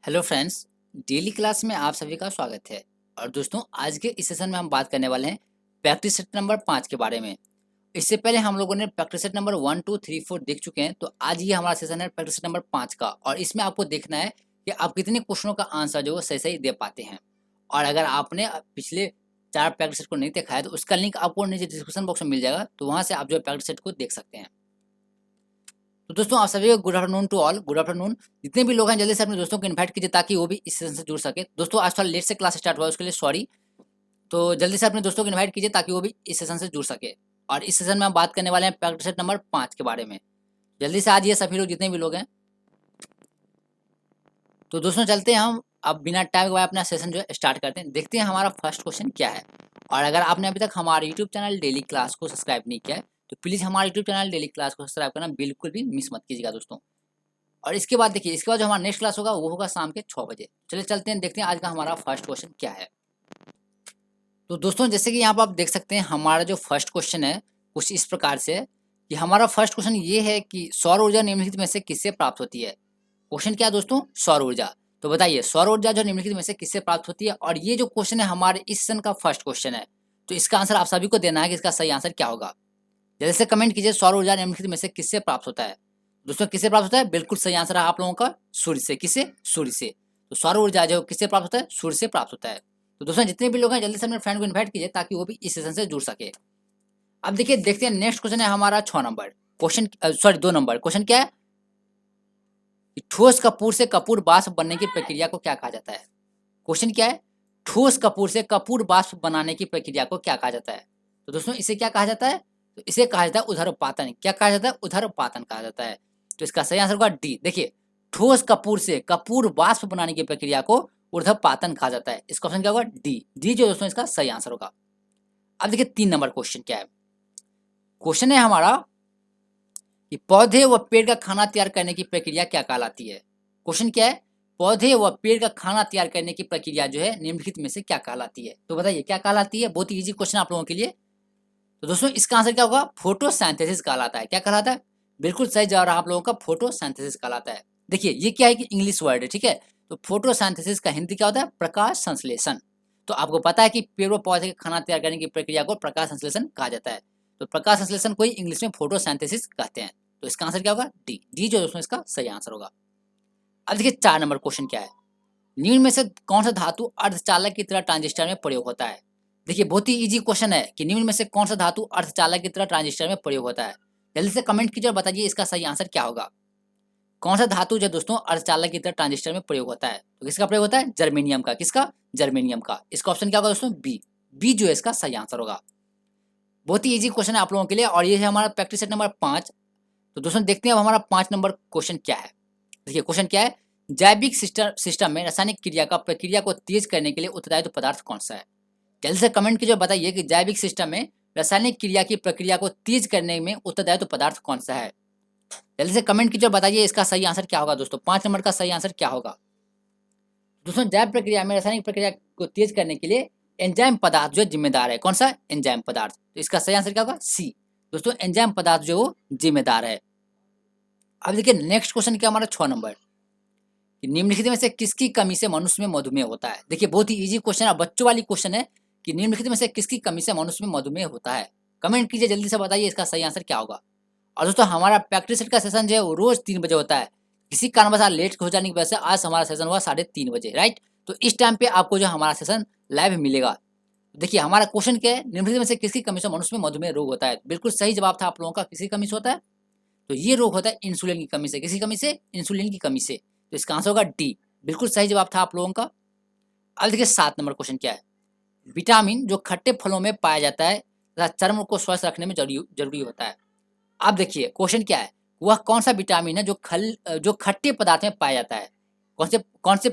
Hello friends, daily class में आप सभी का स्वागत है। और दोस्तों, आज के इस सेशन में हम बात करने वाले हैं प्रैक्टिस सेट नंबर 5 के बारे में। इससे पहले हम लोगों ने प्रैक्टिस सेट नंबर 1, 2, 3, 4 देख चुके हैं, तो आज ये हमारा सेशन है प्रैक्टिस सेट नंबर 5 का। और इसमें आपको देखना है कि आप कितने क्वेश्चनों का आंसर जो है सही सही दे पाते हैं। और अगर आपने पिछले 4 प्रैक्टिस सेट को नहीं देखा है, तो उसका लिंक आपको नीचे डिस्क्रिप्शन बॉक्स में मिल जाएगा, तो वहाँ से आप जो है प्रैक्टिस सेट को देख सकते हैं। तो दोस्तों, आप सभी को good afternoon to all. Good afternoon. जितने भी लोग हैं जल्दी से अपने दोस्तों को इनवाइट कीजिए ताकि वो भी इस सेशन से जुड़ सके। दोस्तों, आज थोड़ा लेट से क्लास स्टार्ट हुआ है, उसके लिए सॉरी। तो जल्दी से अपने दोस्तों को इनवाइट कीजिए ताकि वो भी इस सेशन से जुड़ सके। और इस सेशन में हम बात करने वाले हैं प्रैक्टिस सेट नंबर 5 के बारे में। जल्दी से आज ये सभी लोग जितने भी लोग हैं। तो दोस्तों, चलते हैं हम अब बिना टाइम गवाए अपना सेशन जो है स्टार्ट करते हैं। देखते हैं हमारा फर्स्ट क्वेश्चन क्या है। और अगर आपने अभी तक हमारे यूट्यूब चैनल डेली क्लास को सब्सक्राइब नहीं किया है, तो प्लीज़ हमारे यूट्यूब चैनल डेली क्लास को सब्सक्राइब करना बिल्कुल भी मिस मत कीजिएगा दोस्तों। और इसके बाद देखिए, इसके बाद जो हमारा नेक्स्ट क्लास होगा वो होगा शाम के 6 बजे। चलिए चलते हैं, देखते हैं आज का हमारा फर्स्ट क्वेश्चन क्या है। तो दोस्तों, जैसे कि यहाँ पर आप देख सकते हैं, हमारा जो फर्स्ट क्वेश्चन है कुछ इस प्रकार से है कि हमारा फर्स्ट क्वेश्चन ये है कि सौर ऊर्जा निम्नलिखित में से किससे प्राप्त होती है। क्वेश्चन क्या है दोस्तों? सौर ऊर्जा। तो बताइए, सौर ऊर्जा जो निम्नलिखित में से किससे प्राप्त होती है। और ये जो क्वेश्चन है हमारे इस सेशन का फर्स्ट क्वेश्चन है, तो इसका आंसर आप सभी को देना है कि इसका सही आंसर क्या होगा। जल्दी से कमेंट कीजिए, सौर ऊर्जा निम्नलिखित में से किससे प्राप्त होता है। दोस्तों, किससे प्राप्त होता है? बिल्कुल सही आंसर है आप लोगों का, सूर्य से। किससे? सूर्य से। तो सौर ऊर्जा जो किससे प्राप्त होता है? सूर्य से प्राप्त होता है। तो दोस्तों, जितने भी लोग हैं जल्दी से अपने फ्रेंड को इन्वाइट कीजिए ताकि वो भी इस सेशन से जुड़ सके। अब देखिए, देखते हैं नेक्स्ट क्वेश्चन है हमारा 6 number question, sorry 2 number question. क्या है? ठोस कपूर से कपूर वाष्प बनने की प्रक्रिया को क्या कहा जाता है। क्वेश्चन क्या है? ठोस कपूर से कपूर वाष्प बनाने की प्रक्रिया को क्या कहा जाता है। तो दोस्तों, इसे क्या कहा जाता है? तो इसे कहा जाता है उदरपातन। क्या कहा जाता है? उदरपातन कहा जाता है। तो इसका सही आंसर होगा डी। देखिए, ठोस कपूर से कपूर वाष्प बनाने की प्रक्रिया को ऊर्ध्वपातन कहा जाता है। इस क्वेश्चन क्या होगा? डी। डी जो दोस्तों इसका सही आंसर होगा। अब देखिए 3 नंबर क्वेश्चन क्या है। क्वेश्चन है हमारा कि पौधे व पेड़ का खाना तैयार करने की प्रक्रिया क्या कहलाती है। क्वेश्चन क्या है? पौधे व पेड़ का खाना तैयार करने की प्रक्रिया जो है निम्नलिखित में से क्या कहलाती है। तो बताइए क्या कहलाती है। बहुत ही इजी क्वेश्चन आप लोगों के लिए। तो दोस्तों, इसका आंसर क्या होगा? फोटोसिंथेसिस कहलाता है। क्या कहलाता है? बिल्कुल सही जवाब आप लोगों का फोटोसिंथेसिस कहलाता है। देखिए, ये क्या है कि इंग्लिश वर्ड है, ठीक है। तो फोटोसिंथेसिस का हिंदी क्या होता है? प्रकाश संश्लेषण। तो आपको पता है कि पेड़ व पौधे के खाना तैयार करने की प्रक्रिया को प्रकाश संश्लेषण कहा जाता है। तो प्रकाश संश्लेषण को ही इंग्लिश में फोटोसिंथेसिस कहते हैं। तो इसका आंसर क्या होगा? डी। डी जो दोस्तों इसका सही आंसर होगा। अब देखिए 4 नंबर क्वेश्चन क्या है। निम्न में से कौन सा धातु अर्धचालक की तरह ट्रांजिस्टर में प्रयोग होता है। देखिए, बहुत ही इजी क्वेश्चन है कि निम्न में से कौन सा धातु अर्धचालक की तरह ट्रांजिस्टर में प्रयोग होता है। जल्दी से कमेंट कीजिए और बताइए इसका सही आंसर क्या होगा। कौन सा धातु जो दोस्तों अर्धचालक की तरह ट्रांजिस्टर में प्रयोग होता है। तो किसका प्रयोग होता है? जर्मेनियम का। किसका? जर्मेनियम का। इसका ऑप्शन क्या होगा दोस्तों? बी। बी जो है इसका सही आंसर होगा। बहुत ही इजी क्वेश्चन है आप लोगों के लिए, और ये है हमारा प्रैक्टिस सेट नंबर 5। तो दोस्तों, देखते हैं अब हमारा 5 नंबर क्वेश्चन क्या है। देखिए क्वेश्चन क्या है। जैविक सिस्टम में रासायनिक क्रिया का प्रक्रिया को तेज करने के लिए उत्तरदायी तो पदार्थ कौन सा है। जल्दी से कमेंट कीजिए, बताइए कि जैविक सिस्टम में रासायनिक क्रिया की प्रक्रिया को तेज करने में उत्तरदायी तो पदार्थ कौन सा है। जल्दी से कमेंट कीजिए, बताइए इसका सही आंसर क्या होगा। दोस्तों, 5 नंबर का सही आंसर क्या होगा। दोस्तों, जैव प्रक्रिया में रासायनिक प्रक्रिया को तेज करने के लिए एंजाइम पदार्थ जो जिम्मेदार है। कौन सा? एंजाइम पदार्थ। तो इसका सही आंसर क्या होगा? सी। दोस्तों, एंजाइम पदार्थ जो जिम्मेदार है। अब देखिए नेक्स्ट क्वेश्चन क्या हमारा 6 नंबर कि निम्नलिखित में से किसकी कमी से मनुष्य में मधुमेह होता है। देखिए, बहुत ही इजी क्वेश्चन है, बच्चों वाली क्वेश्चन है कि निम्नलिखित में से किसकी कमी से मनुष्य में मधुमेह होता है। कमेंट कीजिए, जल्दी से बताइए इसका सही आंसर क्या होगा। और दोस्तों, हमारा प्रैक्टिस सेट का सेशन जो है वो रोज 3 बजे होता है। किसी कारणवश आज लेट हो जाने की वजह से आज हमारा सेशन हुआ 3:30 बजे, राइट। तो इस टाइम पे आपको जो हमारा सेशन लाइव मिलेगा। देखिए, हमारा क्वेश्चन क्या है, निम्नलिखित में से किसकी कमी से मनुष्य में मधुमेह रोग होता है। बिल्कुल सही जवाब था आप लोगों का, किसी कमी से होता है। तो ये रोग होता है इंसुलिन की कमी से। किसी कमी से? इंसुलिन की कमी से। तो इसका आंसर होगा डी। बिल्कुल सही जवाब था आप लोगों का। अब देखिए 7 नंबर क्वेश्चन क्या है। विटामिन जो खट्टे फलों में पाया जाता है तथा चर्म को स्वस्थ रखने में जरूरी होता है। अब देखिए क्वेश्चन क्या है, वह कौन सा विटामिन है जो खट्टे पदार्थ में पाया जाता है। कौन से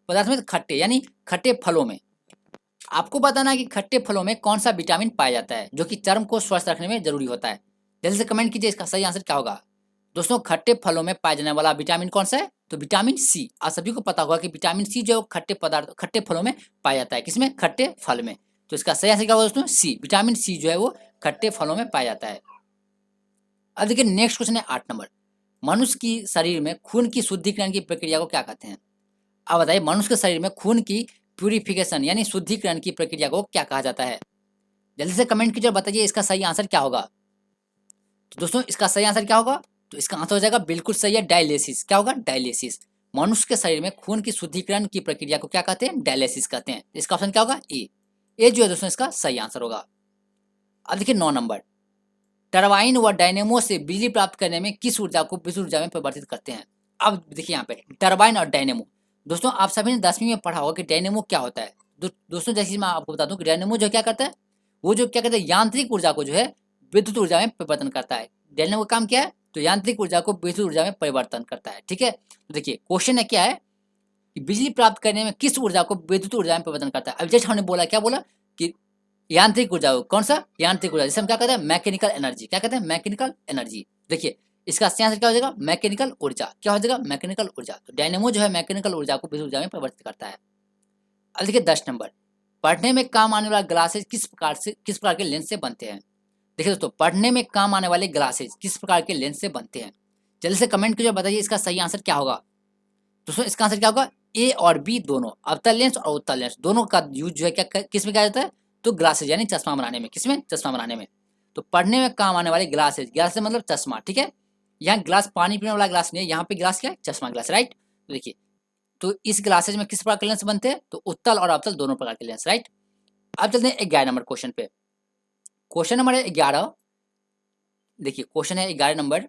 पदार्थ में? खट्टे यानी खट्टे फलों में। आपको बताना है कि खट्टे फलों में कौन सा विटामिन पाया जाता है जो कि चर्म को स्वस्थ रखने में जरूरी होता है। जल्दी से कमेंट कीजिए इसका सही आंसर क्या होगा। दोस्तों, खट्टे फलों में पाया जाने वाला विटामिन कौन सा है? तो विटामिन सी। आप सभी को पता होगा कि विटामिन सी जो खट्टे फलों में पाया जाता है। किसमें? खट्टे फल में। तो इसका सही आंसर क्या होगा दोस्तों? सी। विटामिन सी जो है वो खट्टे फलों में पाया जाता है। अब देखिए नेक्स्ट क्वेश्चन है 8 नंबर। मनुष्य की शरीर में खून की शुद्धिकरण की प्रक्रिया को क्या कहते हैं। अब बताइए मनुष्य के शरीर में खून की प्यूरिफिकेशन यानी शुद्धिकरण की प्रक्रिया को क्या कहा जाता है? जल्दी से कमेंट कीजिए और बताइए इसका सही आंसर क्या होगा। तो दोस्तों इसका सही आंसर क्या होगा? तो इसका आंसर हो जाएगा बिल्कुल सही है, डायलिसिस। क्या होगा? डायलिसिस। मनुष्य के शरीर में खून की शुद्धिकरण की प्रक्रिया को क्या कहते हैं? डायलिसिस कहते हैं। इसका ऑप्शन क्या होगा? ए जो है दोस्तों इसका सही आंसर होगा। अब देखिए 9 नंबर, टरबाइन व डायनेमो से बिजली प्राप्त करने में किस ऊर्जा को विद्युत ऊर्जा में परिवर्तित करते हैं? अब देखिए यहाँ पे टरबाइन और डायनेमो, दोस्तों आप सभी ने 10वीं में पढ़ा होगा कि डायनेमो क्या होता है। दोस्तों जैसे मैं आपको बता दूं कि डायनेमो जो क्या करता है, वो जो क्या कहते हैं यांत्रिक ऊर्जा को जो है विद्युत ऊर्जा में परिवर्तन करता है। डायनेमो का काम क्या है? तो यांत्रिक ऊर्जा को विद्युत ऊर्जा में परिवर्तन करता है। ठीक है, तो देखिए क्वेश्चन है क्या है कि बिजली प्राप्त करने में किस ऊर्जा को विद्युत ऊर्जा में परिवर्तन करता है। अब जैसे हमने बोला, क्या बोला कि यांत्रिक ऊर्जा, कौन सा यांत्रिक ऊर्जा, जिसे हम क्या कहते हैं मैकेनिकल एनर्जी। क्या कहते हैं? Mechanical energy. देखिए इसका सही आंसर क्या हो जाएगा? मैकेनिकल ऊर्जा। क्या हो जाएगा? मैकेनिकल ऊर्जा। तो डायनेमो जो है मैकेनिकल ऊर्जा को विद्युत ऊर्जा में परिवर्तित करता है। अब देखिए 10 नंबर, पढ़ने में काम आने वाला ग्लासेज किस प्रकार के लेंस से बनते हैं? देखिए दोस्तों पढ़ने में काम आने वाले ग्लासेज किस प्रकार के लेंस से बनते हैं? जल्दी से कमेंट कीजिए, बताइए इसका सही आंसर क्या होगा। दोस्तों इसका आंसर क्या होगा? ए और बी दोनों, अवतल लेंस और उत्तल लेंस दोनों का यूज जो है क्या किस में किया जाता है? तो ग्लासेज यानी चश्मा बनाने में। किसमें? चश्मा बनाने में। तो पढ़ने में काम आने वाले ग्लासेज, ग्लासेज मतलब चश्मा। ठीक है, यहाँ ग्लास पानी पीने वाला ग्लास नहीं है, यहाँ पे ग्लास क्या है? चश्मा ग्लास। राइट, तो देखिए तो इस ग्लासेज में किस प्रकार के लेंस बनते हैं? तो उत्तल और अवतल दोनों प्रकार के लेंस। राइट, अब चलते हैं 11 नंबर क्वेश्चन पे। क्वेश्चन नंबर है 11। देखिए क्वेश्चन है 11 नंबर।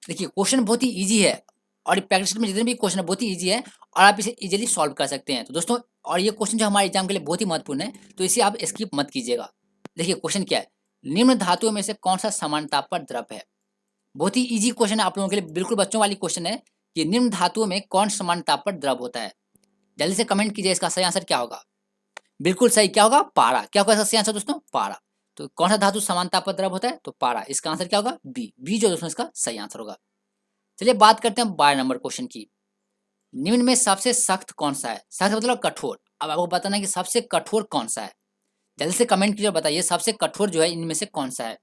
देखिए क्वेश्चन बहुत ही इजी है और प्रैक्टिस में जितने भी क्वेश्चन है बहुत ही इजी है और आप इसे इजीली सॉल्व कर सकते हैं। तो दोस्तों और ये क्वेश्चन जो हमारे एग्जाम के लिए बहुत ही महत्वपूर्ण है, तो इसे आप स्किप मत कीजिएगा। देखिए क्वेश्चन क्या है, निम्न धातुओं में से कौन सा समान ताप पर द्रव है? बहुत ही इजी क्वेश्चन है आप लोगों के लिए, बिल्कुल बच्चों वाली क्वेश्चन है कि निम्न धातुओं में कौन समान ताप पर द्रव होता है। जल्दी से कमेंट कीजिए इसका सही आंसर क्या होगा। बिल्कुल सही, क्या होगा? पारा। क्या होगा इसका सही आंसर दोस्तों? पारा। तो कौन सा धातु समान ताप पर द्रव होता है? तो पारा। इसका आंसर क्या होगा? बी जो दोस्तों इसका सही आंसर होगा। चलिए बात करते हैं 12 नंबर क्वेश्चन की। निम्न में सबसे सख्त कौन सा है? सख्त मतलब कठोर। अब आपको बताना है कि सबसे कठोर कौन सा है। जल्दी से कमेंट कीजिए, बताइए सबसे कठोर जो है इनमें से कौन सा है।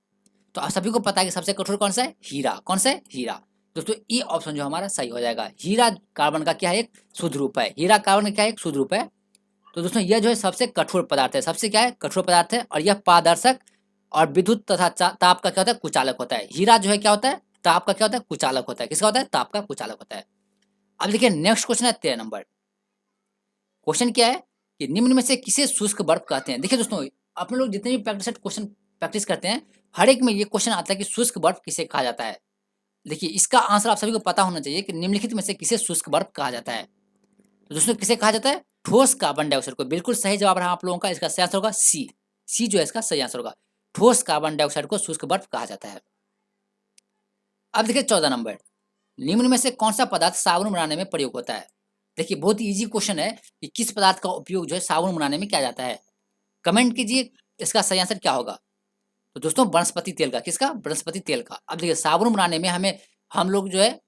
तो आप सभी को पता है कि सबसे कठोर कौन सा है? हीरा। कौन सा है? हीरा। दोस्तों ये ऑप्शन जो हमारा सही हो जाएगा। हीरा कार्बन का क्या है? एक शुद्ध रूप है। हीरा कार्बन का क्या है? एक शुद्ध रूप है। तो दोस्तों यह जो है सबसे कठोर पदार्थ है, सबसे क्या है? कठोर पदार्थ है और यह पारदर्शक और विद्युत तथा ताप का क्या होता है? कुचालक होता है। हीरा जो है क्या होता है? ताप का क्या होता है? कुचालक होता है। किसका होता है? ताप का कुचालक होता है। अब देखिए नेक्स्ट क्वेश्चन है 13 नंबर। क्वेश्चन क्या है कि निम्न में से किसे शुष्क बर्फ कहते हैं? देखिए दोस्तों आप लोग जितने भी प्रैक्टिस क्वेश्चन प्रैक्टिस करते हैं, हर एक में ये क्वेश्चन आता है कि शुष्क बर्फ किसे कहा जाता है। देखिए इसका आंसर आप सभी को पता होना चाहिए कि निम्नलिखित में से किसे शुष्क बर्फ कहा जाता है। तो दोस्तों किसे कहा जाता है? ठोस कार्बन डाइऑक्साइड को। बिल्कुल सही जवाब रहा आप लोगों का। इसका सही आंसर होगा सी जो है इसका सही आंसर होगा। ठोस कार्बन डाइऑक्साइड को शुष्क बर्फ कहा जाता है। अब देखिए 14 नंबर, निम्न में से कौन सा पदार्थ साबुन बनाने में प्रयोग होता है? देखिए बहुत ही इजी क्वेश्चन है कि किस पदार्थ का उपयोग जो है साबुन बनाने में किया जाता है। कमेंट कीजिए इसका सही आंसर क्या होगा। तो दोस्तों वनस्पति तेल का। किसका? वनस्पति तेल का। अब देखिए साबुन बनाने में हमें हम लोग जो है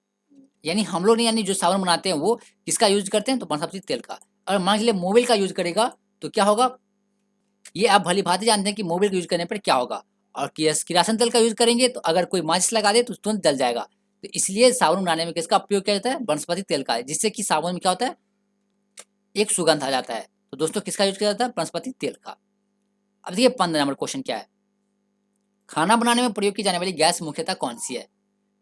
यानी हम लोग नहीं, यानी जो साबुन बनाते हैं वो किसका यूज करते हैं? तो वनस्पति तेल का। और मान लीजिए मोबिल का यूज करेगा तो क्या होगा? ये आप भली भांति जानते हैं कि मोबिल का यूज करने पर क्या होगा। और किरासन तेल का यूज करेंगे तो अगर कोई माचिस लगा दे तो तुरंत जल जाएगा। तो इसलिए साबुन बनाने में किसका उपयोग किया जाता है? वनस्पति तेल का, जिससे कि साबुन में क्या होता है? एक सुगंध आ जाता है। तो दोस्तों किसका यूज किया जाता है? वनस्पति तेल का। अब देखिए 15 नंबर क्वेश्चन क्या है, खाना बनाने में प्रयोग की जाने वाली गैस मुख्यतः कौन सी है?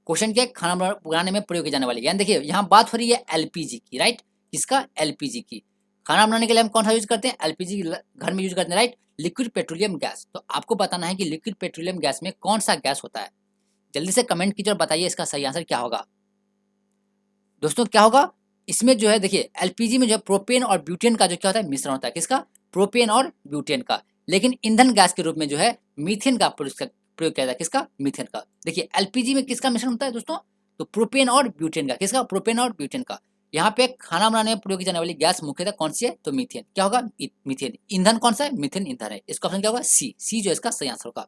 क्वेश्चन क्या है? खाना बनाने में प्रयोग की जाने वाली, यानी देखिए यहाँ बात हो रही है एलपीजी की। राइट, किसका? एलपीजी की। खाना बनाने के लिए हम कौन सा यूज करते हैं? एलपीजी घर में यूज करते हैं। Right, liquid petroleum gas. तो आपको बताना है कि लिक्विड पेट्रोलियम गैस में कौन सा गैस होता है। जल्दी से कमेंट कीजिए और बताइए इसका सही आंसर क्या होगा। दोस्तों क्या होगा इसमें जो है, देखिए एलपीजी में जो है प्रोपेन और ब्यूटेन का जो क्या होता है? मिश्रण होता है। किसका? प्रोपेन और ब्यूटेन का। लेकिन ईंधन गैस के रूप में जो है मीथेन का प्रयोग किया जाता है। किसका? मीथेन का। देखिए एलपीजी में किसका मिश्रण होता है दोस्तों? तो प्रोपेन और ब्यूटेन का। किसका? प्रोपेन और ब्यूटेन का। यहाँ पे खाना बनाने में प्रयोग की जाने वाली गैस मुख्यतः कौन सी है? तो मीथेन। क्या होगा? मीथेन। ईंधन कौन सा है? मीथेन ईंधन है। इसका ऑप्शन क्या होगा? सी जो इसका सही आंसर होगा।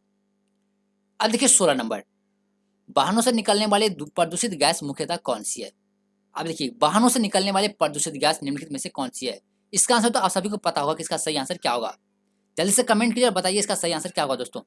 अब देखिए 16 नंबर, वाहनों से निकलने वाले प्रदूषित गैस मुख्यतः कौन सी है? अब देखिए वाहनों से निकलने वाले प्रदूषित गैस निम्नलिखित में से कौन सी है? इसका आंसर तो आप सभी को पता होगा कि इसका सही आंसर क्या होगा। जल्दी से कमेंट कीजिए और बताइए इसका सही आंसर क्या होगा दोस्तों।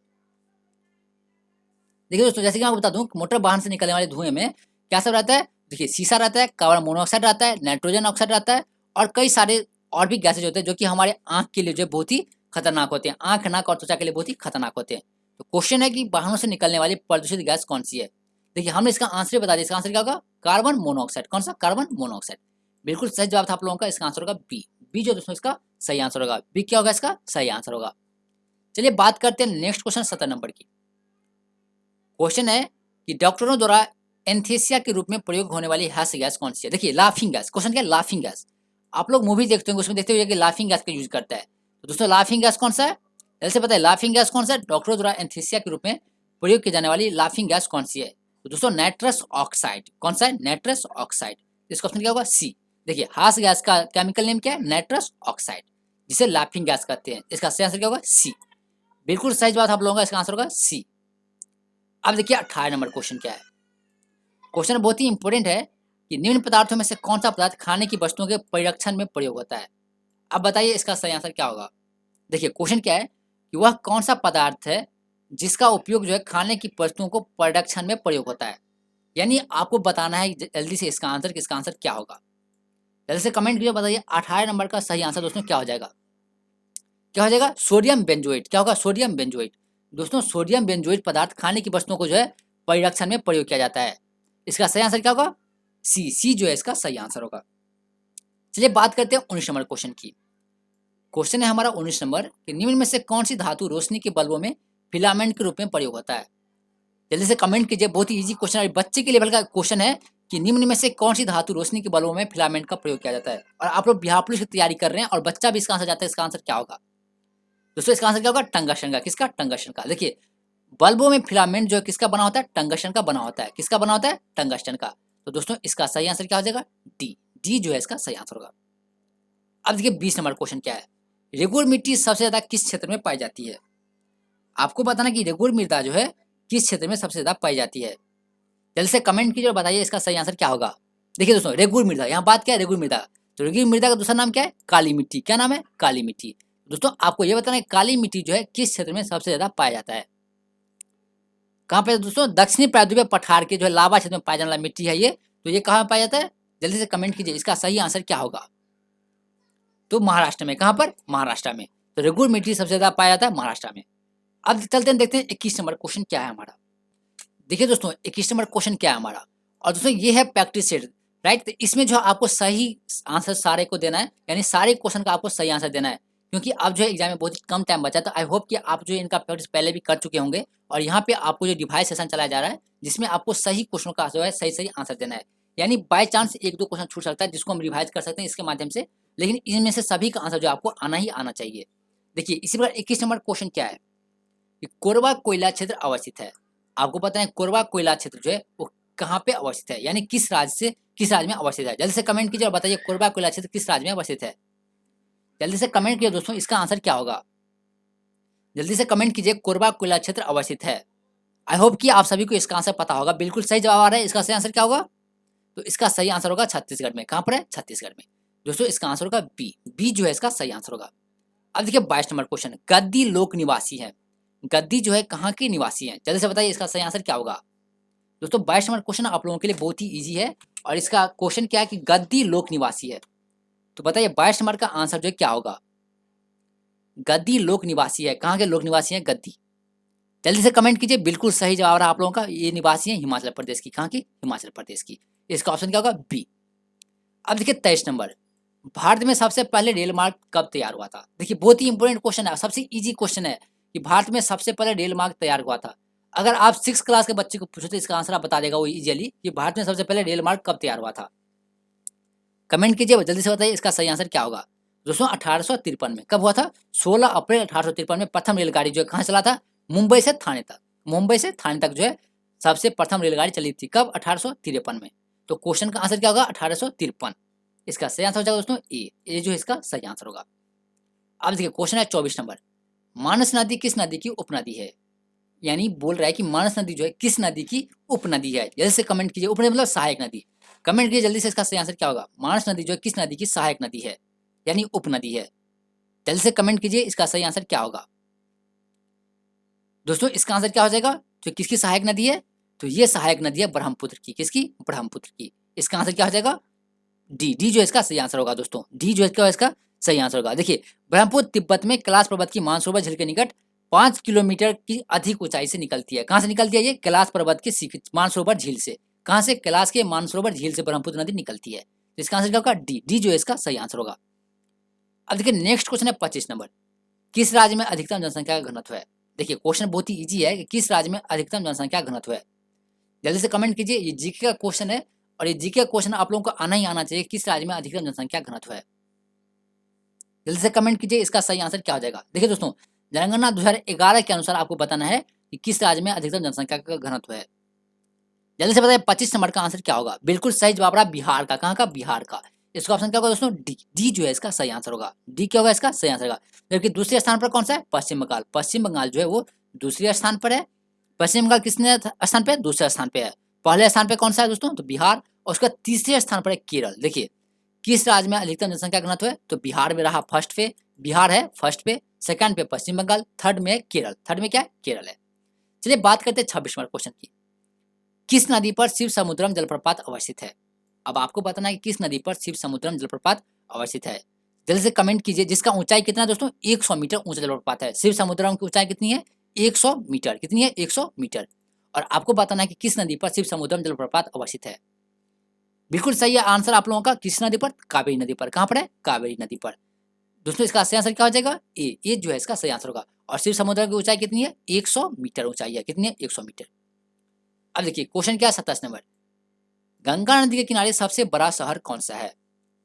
देखिए दोस्तों जैसे कि मैं आपको बता दूं, मोटर वाहन से निकलने वाले धुएं में क्या सब रहता है? देखिए शीशा रहता है, कार्बन मोनोऑक्साइड रहता है, नाइट्रोजन ऑक्साइड रहता है और कई सारे और भी गैसेज होते हैं जो कि हमारे आंख के लिए जो है बहुत ही खतरनाक होते हैं, आंख, नाक और त्वचा के लिए बहुत ही खतरनाक होते हैं। तो क्वेश्चन है कि वाहनों से निकलने वाली प्रदूषित गैस कौन सी है? देखिए हमने इसका आंसर बता दिया, इसका आंसर क्या होगा? Carbon monoxide. कौन सा? Carbon monoxide. बिल्कुल सही जवाब था आप लोगों का, इसका आंसर होगा बी। बी जो दोस्तों इसका सही आंसर होगा। बी क्या होगा? इसका सही आंसर होगा। चलिए बात करते हैं नेक्स्ट क्वेश्चन 17 नंबर की। क्वेश्चन है कि डॉक्टरों द्वारा एंथीसिया के रूप में प्रयोग होने वाली हास्य गैस कौन सी है? देखिए लाफिंग गैस। क्वेश्चन क्या है? Laughing gas. आप लोग मूवी देखते होंगे, उसमें देखते हुए कि लाफिंग गैस का यूज करता है। तो दोस्तों लाफिंग गैस कौन सा है? जैसे पता है लाफिंग गैस कौन सा है? डॉक्टरों द्वारा एंथीसिया के रूप में प्रयोग की जाने वाली लाफिंग गैस कौन सी है? तो दोस्तों नाइट्रस ऑक्साइड। कौन सा है? Nitrous oxide. इसका ऑप्शन क्या होगा? सी। देखिए हास्य गैस का केमिकल नेम क्या है? नाइट्रस ऑक्साइड, जिसे लाफिंग गैस कहते हैं। इसका सही आंसर क्या होगा? सी। बिल्कुल सही जवाब आप लोगों का, इसका आंसर होगा सी। अब देखिए 18 नंबर क्वेश्चन क्या है। क्वेश्चन बहुत ही इंपॉर्टेंट है कि निम्न पदार्थों में से कौन सा पदार्थ खाने की वस्तुओं के परिरक्षण में प्रयोग होता है? अब बताइए इसका सही आंसर क्या होगा। देखिए क्वेश्चन क्या है कि वह कौन सा पदार्थ है जिसका उपयोग जो है खाने की वस्तुओं को परिरक्षण में प्रयोग होता है। यानी आपको बताना है जल्दी से इसका आंसर, किसका आंसर क्या होगा। जल्दी से कमेंट कीजिए, बताइए 18 नंबर का सही आंसर दोस्तों क्या हो जाएगा? क्या हो जाएगा? Sodium benzoate. क्या होगा? Sodium benzoate. दोस्तों सोडियम बेंजोएट पदार्थ खाने की वस्तुओं को जो है परिरक्षण में प्रयोग किया जाता है। इसका सही आंसर क्या होगा? सी। सी जो है इसका सही आंसर होगा। चलिए बात करते हैं 19 नंबर क्वेश्चन की। क्वेश्चन है हमारा 19 नंबर कि निम्न में से कौन सी धातु रोशनी के बल्बों में फिलामेंट के रूप में प्रयोग होता है? जल्दी से कमेंट कीजिए, बहुत ही इजी क्वेश्चन है, बच्चे के लेवल का क्वेश्चन है कि निम्न में से कौन सी धातु रोशनी के बल्बों में फिलामेंट का प्रयोग किया जाता है। और आप लोग बिहार पुलिस की तैयारी कर रहे हैं और बच्चा भी इसका आंसर जाता है, इसका आंसर क्या होगा? दोस्तों इसका आंसर क्या होगा? टंगस्टन का। किसका? टंगस्टन का। देखिए बल्बों में फिलामेंट जो है किसका बना होता है? टंगस्टन का बना होता है। किसका बना होता है? टंगस्टन का। तो दोस्तों इसका सही आंसर क्या हो जाएगा? डी। डी जो है इसका सही आंसर होगा। अब देखिए 20 नंबर क्वेश्चन क्या है। रेगुर मिट्टी सबसे ज्यादा किस क्षेत्र में पाई जाती है? आपको बताना कि रेगुर मृदा जो है किस क्षेत्र में सबसे ज्यादा पाई जाती है। जल्दी से कमेंट कीजिए और बताइए इसका सही आंसर क्या होगा। देखिए दोस्तों रेगुर मृदा, यहाँ बात क्या है? रेगुर मृदा। तो रेगुर मृदा का दूसरा नाम क्या है? काली मिट्टी। क्या नाम है? काली मिट्टी। दोस्तों आपको यह बताना है काली मिट्टी जो है किस क्षेत्र में सबसे ज्यादा पाया जाता है। कहाँ पे दोस्तों? दक्षिणी प्रायद्वीपीय पठार के जो है लावा क्षेत्र में पाया जाने वाला मिट्टी है ये। तो ये कहाँ पाया जाता है? जल्दी से कमेंट कीजिए, इसका सही आंसर क्या होगा। तो महाराष्ट्र में। कहाँ पर? महाराष्ट्र में। तो रेगुर मिट्टी सबसे ज्यादा पाया जाता है महाराष्ट्र में। अब चलते हैं, देखते हैं 21 नंबर क्वेश्चन क्या है हमारा। देखिए दोस्तों 21 नंबर क्वेश्चन क्या है हमारा, और दोस्तों ये है प्रैक्टिस सेट, राइट। तो इसमें जो आपको सही आंसर सारे को देना है, यानी सारे क्वेश्चन का आपको सही आंसर देना है, क्योंकि अब जो है एग्जाम में बहुत ही कम टाइम बचा। तो आई होप कि आप जो इनका प्रैक्टिस पहले भी कर चुके होंगे, और यहाँ पे आपको जो डिवाइस सेशन चलाया जा रहा है जिसमें आपको सही क्वेश्चनों का जो है सही सही आंसर देना है। यानी बाय चांस एक दो क्वेश्चन छूट सकता है जिसको हम रिवाइज कर सकते हैं इसके माध्यम से, लेकिन इनमें से सभी का आंसर जो आपको आना ही आना चाहिए। देखिए इसी प्रकार 21 नंबर क्वेश्चन क्या है कि कोरबा कोयला क्षेत्र अवस्थित है। आपको पता है कोरबा कोयला क्षेत्र जो है वो कहाँ पे अवस्थित है, यानी किस राज्य में अवस्थित है। जल्दी से कमेंट कीजिए और बताइए कोरबा कोयला क्षेत्र किस राज्य में अवस्थित है। जल्दी से कमेंट कीजिए दोस्तों, इसका आंसर क्या होगा। जल्दी से कमेंट कीजिए, कोरबा कोयला क्षेत्र अवस्थित है। आई होप कि आप सभी को इसका आंसर पता होगा। बिल्कुल सही जवाब आ रहा है। इसका सही आंसर क्या होगा? तो इसका सही आंसर होगा छत्तीसगढ़ में। कहाँ पर है? छत्तीसगढ़ में। दोस्तों इसका आंसर होगा बी। बी जो है इसका सही आंसर होगा। अब देखिए 22 नंबर क्वेश्चन, गद्दी लोक निवासी है। गद्दी जो है कहाँ के निवासी हैं? जल्दी से बताइए इसका सही आंसर क्या होगा। दोस्तों 22 नंबर क्वेश्चन आप लोगों के लिए बहुत ही इजी है, और इसका क्वेश्चन क्या है कि गद्दी लोक निवासी है। तो बताइए 22 नंबर का आंसर जो है क्या होगा। गद्दी लोक निवासी है, कहाँ के लोक निवासी हैं? गद्दी। जल्दी से कमेंट कीजिए। बिल्कुल सही जवाब रहा आप लोगों का, ये निवासी है हिमाचल प्रदेश की। कहाँ की? हिमाचल प्रदेश की। इसका ऑप्शन क्या होगा? बी। अब देखिए 23 नंबर, भारत में सबसे पहले रेल मार्ग कब तैयार हुआ था? देखिए बहुत ही इंपॉर्टेंट क्वेश्चन है, सबसे इजी क्वेश्चन है कि भारत में सबसे पहले रेल मार्ग तैयार हुआ था। अगर आप 6 क्लास के बच्चे को पूछो तो इसका आंसर आप बता देगा वो इजीली कि भारत में सबसे पहले रेल मार्ग कब तैयार हुआ था। कमेंट कीजिए, जल्दी से बताइए इसका सही आंसर क्या होगा। दोस्तों 1853 में। कब हुआ था? 16 अप्रैल 1853 में प्रथम रेलगाड़ी जो है कहाँ चला था? मुंबई से थाने तक। मुंबई से थाने तक जो है सबसे प्रथम रेलगाड़ी चली थी। कब? 1853 में। तो क्वेश्चन का आंसर क्या होगा? 1853। इसका सही आंसर हो जाएगा दोस्तों ए जो इसका सही आंसर होगा। अब देखिए क्वेश्चन है 24 नंबर, मानस नदी किस नदी की उपनदी है? यानी बोल रहा है कि मानस नदी जो है किस नदी की उपनदी है। जल्दी से कमेंट कीजिए। उपनदी मतलब सहायक नदी। कमेंट कीजिए जल्दी से, इसका सही आंसर क्या होगा। मानस नदी जो है किस नदी की सहायक नदी है, यानी उपनदी है। जल्दी से कमेंट कीजिए, इसका सही आंसर क्या होगा। दोस्तों इसका आंसर क्या हो जाएगा, जो किसकी सहायक नदी है? तो ये सहायक नदी है ब्रह्मपुत्र की। किसकी? ब्रह्मपुत्र की। इसका आंसर क्या हो जाएगा? डी जो इसका सही आंसर होगा दोस्तों, डी जो है इसका सही आंसर होगा। देखिए ब्रह्मपुत्र तिब्बत में कैलाश पर्वत की मानसरोवर झील के निकट 5 किलोमीटर की अधिक ऊंचाई से निकलती है। कहाँ से निकलती है ये? कैलाश पर्वत के मानसरोवर झील से। कहाँ से? कैलाश के मानसरोवर झील से ब्रह्मपुत्र नदी निकलती है। तो इसका आंसर क्या होगा? डी, डी जो है इसका सही आंसर होगा। अब देखिए नेक्स्ट क्वेश्चन है 25 नंबर, किस राज्य में अधिकतम जनसंख्या का घनत्व है? देखिए क्वेश्चन बहुत ही इजी है कि किस राज्य में अधिकतम जनसंख्या का घनत्व है। जल्दी से कमेंट कीजिए, ये जीके का क्वेश्चन है और ये जीके का क्वेश्चन आप लोगों को आना ही आना चाहिए, किस राज्य में अधिकतम जनसंख्या घनत्व है। जल्दी से कमेंट कीजिए इसका सही आंसर क्या हो जाएगा। देखिए दोस्तों जनगणना 2011 के अनुसार आपको बताना है कि किस राज्य में अधिकतम जनसंख्या का घनत्व है। जल्दी से बताइए 25 नंबर का आंसर क्या होगा। बिल्कुल सही जवाब रहा बिहार का। कहाँ का? बिहार का। इसका ऑप्शन क्या होगा दोस्तों? डी, डी जो है इसका सही आंसर होगा। डी क्या होगा इसका सही आंसर होगा। जबकि दूसरे स्थान पर कौन सा है? पश्चिम बंगाल। पश्चिम बंगाल जो है वो दूसरे स्थान पर है। पश्चिम बंगाल किसने स्थान पे? दूसरे स्थान पे है। पहले स्थान पे कौन सा है दोस्तों? तो बिहार। और उसका तीसरे स्थान पर है केरल। देखिए किस राज्य में अधिकतम जनसंख्या घनत्व है? तो बिहार में रहा फर्स्ट पे, बिहार है फर्स्ट पे, सेकंड पे पश्चिम बंगाल, थर्ड में केरल। थर्ड में क्या है? केरल है। चलिए बात करते हैं 26 नंबर क्वेश्चन की, किस नदी पर शिव समुद्रम जलप्रपात अवस्थित है? अब आपको बताना है कि किस नदी पर शिव समुद्रम जलप्रपात अवस्थित है। जल्दी से कमेंट कीजिए, जिसका ऊंचाई कितना है दोस्तों? 100 मीटर ऊंचा जलप्रपात है। शिव समुद्रम की ऊंचाई कितनी है? 100 मीटर। कितनी है? 100 मीटर। और आपको बताना है कि किस नदी पर शिव समुद्रम जलप्रपात अवस्थित है। बिल्कुल सही है आंसर आप लोगों का, किस नदी पर? कावेरी नदी पर। कहां पर है? कावेरी नदी पर। दोस्तों इसका सही आंसर क्या हो जाएगा? ए जो है इसका सही आंसर होगा। और शिव समुद्र की ऊंचाई कितनी है? 100 मीटर ऊंचाई है। कितनी है? 100 मीटर। अब देखिए क्वेश्चन क्या है 27 नंबर, गंगा नदी के किनारे सबसे बड़ा शहर कौन सा है?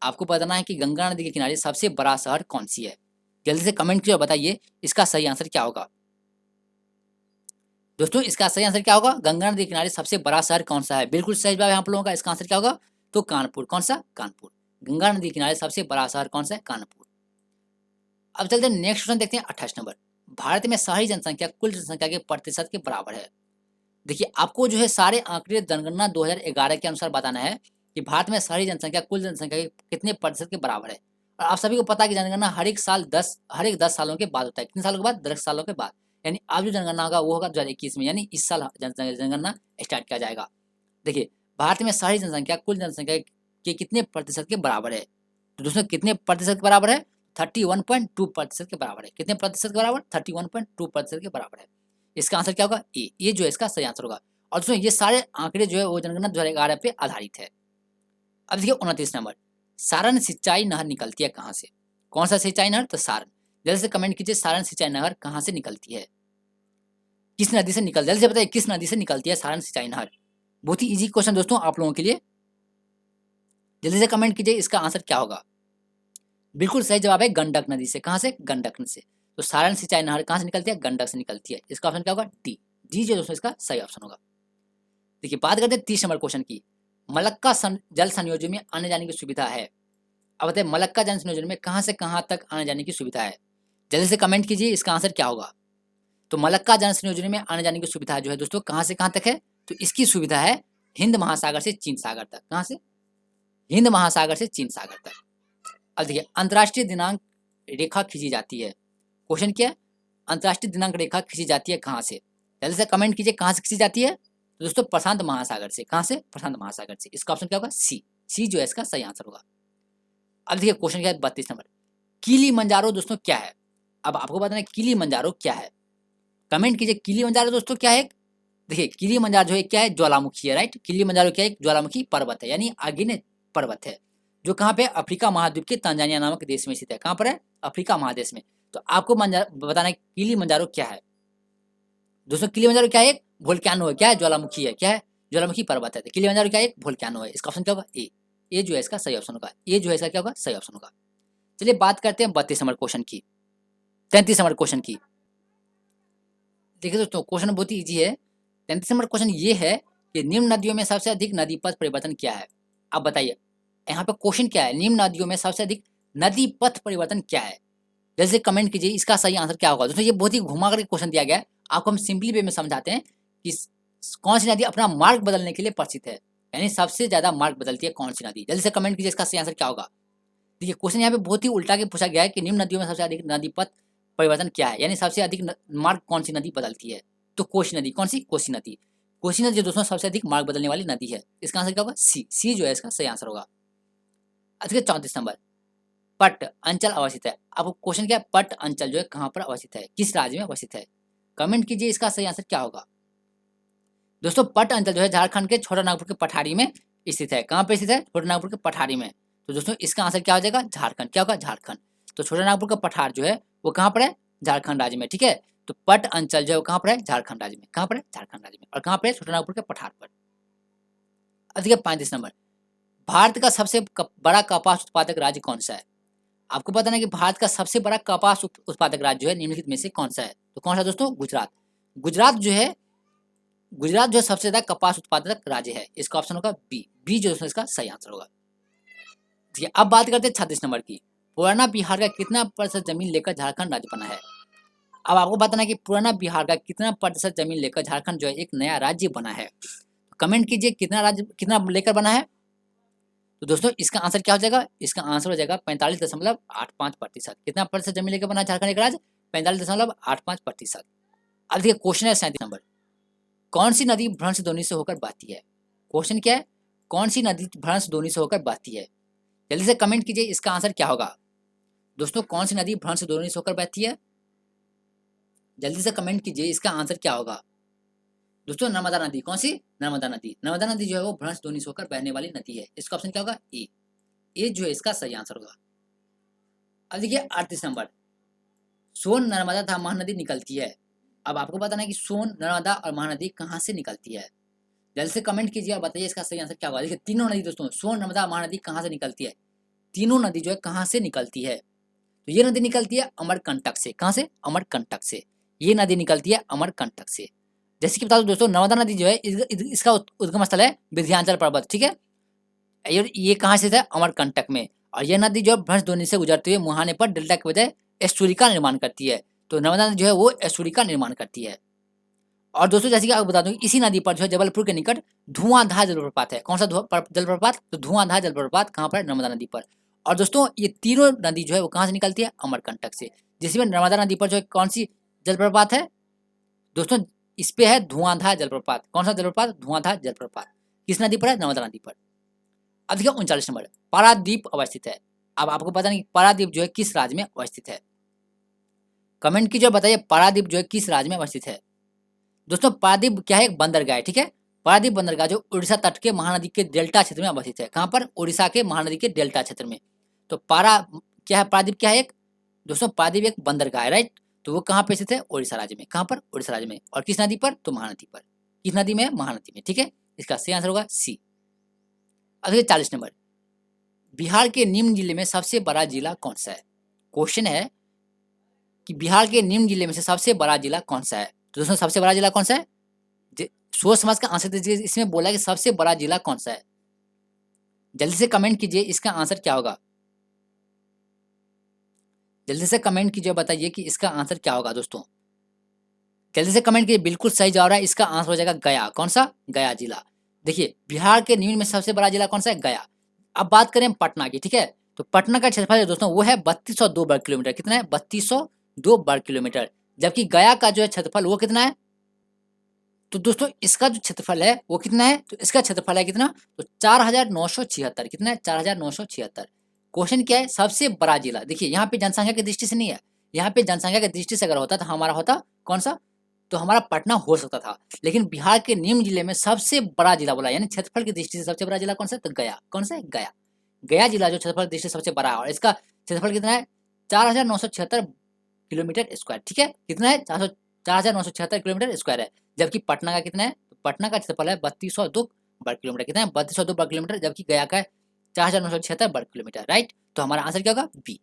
आपको बताना है कि गंगा नदी के किनारे सबसे बड़ा शहर कौन सी है। जल्दी से कमेंट कीजिए और बताइए इसका सही आंसर क्या होगा। दोस्तों इसका सही आंसर क्या होगा? गंगा नदी के किनारे सबसे बड़ा शहर कौन सा है? बिल्कुल सही जवाब है आप लोगों का। इसका आंसर क्या होगा? तो कानपुर। कौन सा? कानपुर। गंगा नदी के किनारे सबसे बड़ा शहर कौन सा है? कानपुर। अब चलते हैं नेक्स्ट क्वेश्चन देखते हैं 28 नंबर, भारत में शहरी जनसंख्या कुल जनसंख्या के प्रतिशत के बराबर है। देखिए आपको जो है सारे आंकड़े जनगणना 2011 के अनुसार बताना है कि भारत में शहरी जनसंख्या कुल जनसंख्या के कितने प्रतिशत के बराबर है। और आप सभी को पता है कि जनगणना हर एक 10 सालों के बाद होता है। कितने सालों के बाद? 10 सालों के बाद। यानी अब जो जनगणना होगा वो होगा 2021 में, यानी इस साल जनगणना स्टार्ट किया जाएगा। देखिए भारत में शहरी जनसंख्या कुल जनसंख्या के कितने प्रतिशत के बराबर है? तो दोस्तों कितने प्रतिशत के बराबर है? 31.2% के बराबर है। कितने प्रतिशत के बराबर? 31.2% के बराबर है। इसका आंसर क्या होगा? ए जो है इसका सही आंसर होगा। और दोस्तों ये सारे आंकड़े जो है वो जनगणना 2011 पे आधारित है। अब देखिए 29 नंबर, सारण सिंचाई नहर निकलती है कहाँ से? कौन सा सिंचाई नहर? तो सारण। जल्दी से कमेंट कीजिए सारण सिंचाई नहर कहाँ से निकलती है, किस नदी से निकल, जल्दी से बताइए किस नदी से निकलती है सारण सिंचाई नहर। बहुत ही इजी क्वेश्चन दोस्तों आप लोगों के लिए। जल्दी से कमेंट कीजिए इसका आंसर क्या होगा। बिल्कुल सही जवाब है गंडक नदी से। कहाँ से? गंडक नदी से। तो सारण सिंचाई नहर कहाँ से निकलती है? गंडक से निकलती है। इसका ऑप्शन क्या होगा? डी, डी जो दोस्तों इसका सही ऑप्शन होगा। देखिए बात करते हैं 30 नंबर क्वेश्चन की, मलक्का जल संयोजन में आने जाने की सुविधा है। अब बताइए मलक्का जल संयोजन में कहाँ से कहाँ तक आने जाने की सुविधा है। जल्दी से कमेंट कीजिए इसका आंसर क्या होगा। तो मलक्का जल संयोजन में आने जाने की सुविधा जो है दोस्तों कहाँ से कहाँ तक है? तो इसकी सुविधा है हिंद महासागर से चीन सागर तक। कहाँ से? हिंद महासागर से चीन सागर तक। अब देखिए अंतर्राष्ट्रीय दिनांक रेखा खींची जाती है। क्वेश्चन क्या है? अंतर्राष्ट्रीय दिनांक रेखा खींची जाती है कहाँ से? जल्दी से कमेंट कीजिए कहाँ से खींची जाती है। तो दोस्तों प्रशांत महासागर से। कहाँ से? प्रशांत महासागर से। इसका ऑप्शन क्या होगा? सी, सी जो है इसका सही आंसर होगा। अब देखिए क्वेश्चन क्या है 32 नंबर, किलिमंजारो दोस्तों क्या है? अब आपको बताना है किलिमंजारो क्या है। कमेंट कीजिए किलिमंजारो दोस्तों क्या है। देखिए किलिमंजारो जो है क्या है? ज्वालामुखी है। राइट, किलिमंजारो क्या है? ज्वालामुखी पर्वत है, यानी आग्नेय पर्वत है जो कहाँ पे? अफ्रीका महाद्वीप के तंजानिया नामक देश में स्थित है। कहाँ पर है? अफ्रीका महादेश में। तो आपको बताना है किलिमंजारो क्या है। दोस्तों किलिमंजारो क्या है? वोल्केनो है। क्या है? ज्वालामुखी है। क्या है? ज्वालामुखी पर्वत है। तो किलिमंजारो क्या है? वोल्केनो है। इसका ऑप्शन क्या होगा? ए जो है इसका सही ऑप्शन होगा। ए जो है इसका क्या होगा? सही ऑप्शन होगा। चलिए बात करते हैं 32 नंबर क्वेश्चन की, 33 नंबर क्वेश्चन की। देखिए दोस्तों क्वेश्चन बहुत ही ईजी है। 33 नंबर क्वेश्चन ये है कि निम्न नदियों में सबसे अधिक नदी पथ परिवर्तन क्या है? आप बताइए यहाँ पे क्वेश्चन क्या है, निम्न नदियों में सबसे अधिक नदी पथ परिवर्तन क्या है। जैसे कमेंट कीजिए इसका सही आंसर क्या होगा। दोस्तों ये बहुत ही घुमा करके क्वेश्चन दिया गया है, आपको हम सिंपली वे में समझाते हैं कि कौन सी नदी अपना मार्ग बदलने के लिए प्रसिद्ध है, यानी सबसे ज्यादा मार्ग बदलती है कौन सी नदी। जल्दी से कमेंट कीजिए इसका सही आंसर क्या होगा। देखिए क्वेश्चन यहाँ पे बहुत ही उल्टा के पूछा गया है कि निम्न नदियों में सबसे अधिक नदी पथ परिवर्तन क्या है, यानी सबसे अधिक मार्ग कौन सी नदी बदलती है। तो कोसी नदी। कौन सी? कोसी नदी। कोसी नदी जो दोस्तों सबसे अधिक मार्ग बदलने वाली नदी है। इसका आंसर क्या होगा? सी, सी जो है इसका सही आंसर होगा। देखिए 34 नंबर, पट अंचल अवस्थित है। अब क्वेश्चन क्या है, पट अंचल जो है कहाँ पर अवस्थित है, किस राज्य में अवस्थित है? कमेंट कीजिए इसका सही आंसर क्या होगा। दोस्तों पट अंचल जो है झारखंड के छोटा नागपुर के पठारी में स्थित है। कहाँ पे स्थित है? छोटा नागपुर के पठारी में। तो दोस्तों इसका आंसर क्या हो जाएगा? झारखंड। क्या होगा? झारखंड। तो छोटा नागपुर का पठार जो है वो कहाँ पर है? झारखंड राज्य में। ठीक है, तो पट अंचल जो है वो कहाँ पर है? झारखंड राज्य में। कहाँ पर है? झारखंड राज्य में। और कहाँ पर है? छोटा नागपुर के पठार पर। अब देखिए 35 नंबर, भारत का सबसे बड़ा कपास उत्पादक राज्य कौन सा है? आपको पता है कि भारत का सबसे बड़ा कपास उत्पादक राज्य जो है निम्नलिखित में से कौन सा है? तो कौन सा दोस्तों? गुजरात। गुजरात जो है, गुजरात जो सबसे ज्यादा कपास उत्पादक राज्य है। इसका ऑप्शन होगा बी। बी जो इसका सही आंसर होगा। ठीक है, अब बात करते हैं 36 नंबर की। पुराना बिहार का कितना प्रतिशत जमीन लेकर झारखंड राज्य बना है? अब आपको बताना है कि पुराना बिहार का कितना प्रतिशत जमीन लेकर झारखंड जो है एक नया राज्य बना है। कमेंट कीजिए कितना राज्य, कितना लेकर बना है। तो दोस्तों इसका आंसर क्या हो जाएगा? इसका आंसर हो जाएगा 45.85%। कितना प्रतिशत जमीन लेकर बना झारखंड एक राज्य? 45.85%। अब देखिए क्वेश्चन है 37 नंबर, कौन सी नदी भ्रंश ध्वनि से होकर बहती है? क्वेश्चन क्या है? कौन सी नदी भ्रंश ध्वनि से होकर बहती है? जल्दी से कमेंट कीजिए इसका आंसर क्या होगा। दोस्तों कौन सी नदी भ्रंश ध्वनि से होकर बहती है? जल्दी से कमेंट कीजिए इसका आंसर क्या होगा। दोस्तों नर्मदा नदी। कौन सी? नर्मदा नदी। नर्मदा नदी जो है वो भ्रंश ध्वनि से होकर बहने वाली नदी है। इसका ऑप्शन क्या होगा? ए। ए जो है इसका सही आंसर होगा। अब देखिए 38 नंबर, सोन नर्मदा तथा महानदी निकलती है। अब आपको बताना है कि सोन, नर्मदा और महानदी कहाँ से निकलती है। जल्दी से कमेंट कीजिए और बताइए इसका सही आंसर क्या होगा। देखिए तीनों नदी दोस्तों, सोन, नर्मदा, महानदी कहाँ से निकलती है? तीनों नदी जो है कहाँ से निकलती है? तो ये नदी निकलती है अमरकंटक से। कहाँ से? अमरकंटक से। ये नदी निकलती है अमरकंटक से। जैसे कि बता दो दोस्तों, नर्मदा नदी जो है इसका उद्गम स्थल है विंध्याचल पर्वत। ठीक है, ये कहाँ से है? अमरकंटक में। और यह नदी जो है भ्रंश ध्वनि से गुजरते हुए मुहाने पर डेल्टा के बजाय एस्टुरी का निर्माण करती है। तो नर्मदा नदी जो है वो एस्टुरी का निर्माण करती है। और दोस्तों जैसे कि आपको बता दूं, इसी नदी पर जो है जबलपुर के निकट धुआंधार जलप्रपात है। कौन सा जलप्रपात? तो धुआंधार जलप्रपात कहाँ पर? नर्मदा नदी पर। और दोस्तों ये तीनों नदी जो है वो कहाँ से निकलती है? अमरकंटक से। जिसमें नर्मदा नदी पर जो है कौन सी जलप्रपात है दोस्तों? इस पे है धुआंधार जलप्रपात। कौन सा जलप्रपात? धुआंधार जलप्रपात। किस नदी पर है? नर्मदा नदी पर। अब देखिए 39 नंबर, पारादीप अवस्थित है। अब आपको पता नहीं पारादीप जो है किस राज्य में अवस्थित है। कमेंट कीजिए, बताइए पारादीप जो है किस राज्य में अवस्थित है। दोस्तों पारादीप क्या है? एक बंदरगाह है। ठीक है, पारादीप बंदरगाह जो उड़ीसा तट के महानदी के डेल्टा क्षेत्र में अवस्थित है। कहाँ पर? उड़ीसा के महानदी के डेल्टा क्षेत्र में। तो क्या है? पारादीप क्या है? एक दोस्तों पारादीप एक बंदरगाह है, राइट। तो वो कहाँ पे स्थित है? उड़ीसा राज्य में। कहाँ पर? उड़ीसा राज्य में। और किस नदी पर? तो महानदी पर। किस नदी में? महानदी में। ठीक है, इसका सही आंसर होगा सी। अब 40 नंबर, बिहार के निम्न जिले में सबसे बड़ा जिला कौन सा है? क्वेश्चन है कि बिहार के निम्न जिले में से सबसे बड़ा जिला कौन सा है। तो दोस्तों सबसे बड़ा जिला कौन सा है? सोच समझ का आंसर दीजिए। इसमें बोला कि सबसे बड़ा जिला कौन सा है। जल्दी से कमेंट कीजिए इसका आंसर क्या होगा। जल्दी से कमेंट कीजिए, बताइए कि इसका आंसर क्या होगा दोस्तों। जल्दी से कमेंट कीजिए। बिल्कुल सही जा रहा है, इसका आंसर हो जाएगा गया। कौन सा? गया जिला। देखिए बिहार के निम्न में सबसे बड़ा जिला कौन सा है? गया। अब बात करें पटना की। ठीक है, तो पटना का क्षेत्रफल दोस्तों वो है 3202 वर्ग किलोमीटर। कितना है? 3202 वर्ग किलोमीटर। जबकि गया का जो है क्षेत्रफल वो कितना है? तो दोस्तों इसका जो क्षेत्रफल है वो कितना है? तो इसका क्षेत्रफल है कितना? तो 4976। कितना है? 4976। क्वेश्चन क्या है? सबसे बड़ा जिला। देखिए यहाँ पे जनसंख्या की दृष्टि से नहीं है, यहाँ पे जनसंख्या की दृष्टि से अगर होता तो हमारा होता कौन सा? तो हमारा पटना हो सकता था। लेकिन बिहार के निम्न जिले में सबसे बड़ा जिला बोला, यानी क्षेत्रफल की दृष्टि से सबसे बड़ा जिला कौन सा? तो गया। कौन सा है? गया। गया जिला जो क्षेत्रफल की दृष्टि से सबसे बड़ा है और इसका क्षेत्रफल कितना है? 4976 किलोमीटर स्क्वायर। ठीक है, कितना है? 4976 किलोमीटर स्क्वायर है। जबकि पटना का कितना है? तो पटना का क्षेत्रफल है 3202 वर्ग किलोमीटर। कितना है? 3202 वर्ग किलोमीटर। जबकि गया का 4976 वर्ग किलोमीटर, राइट। तो हमारा आंसर क्या होगा? बी।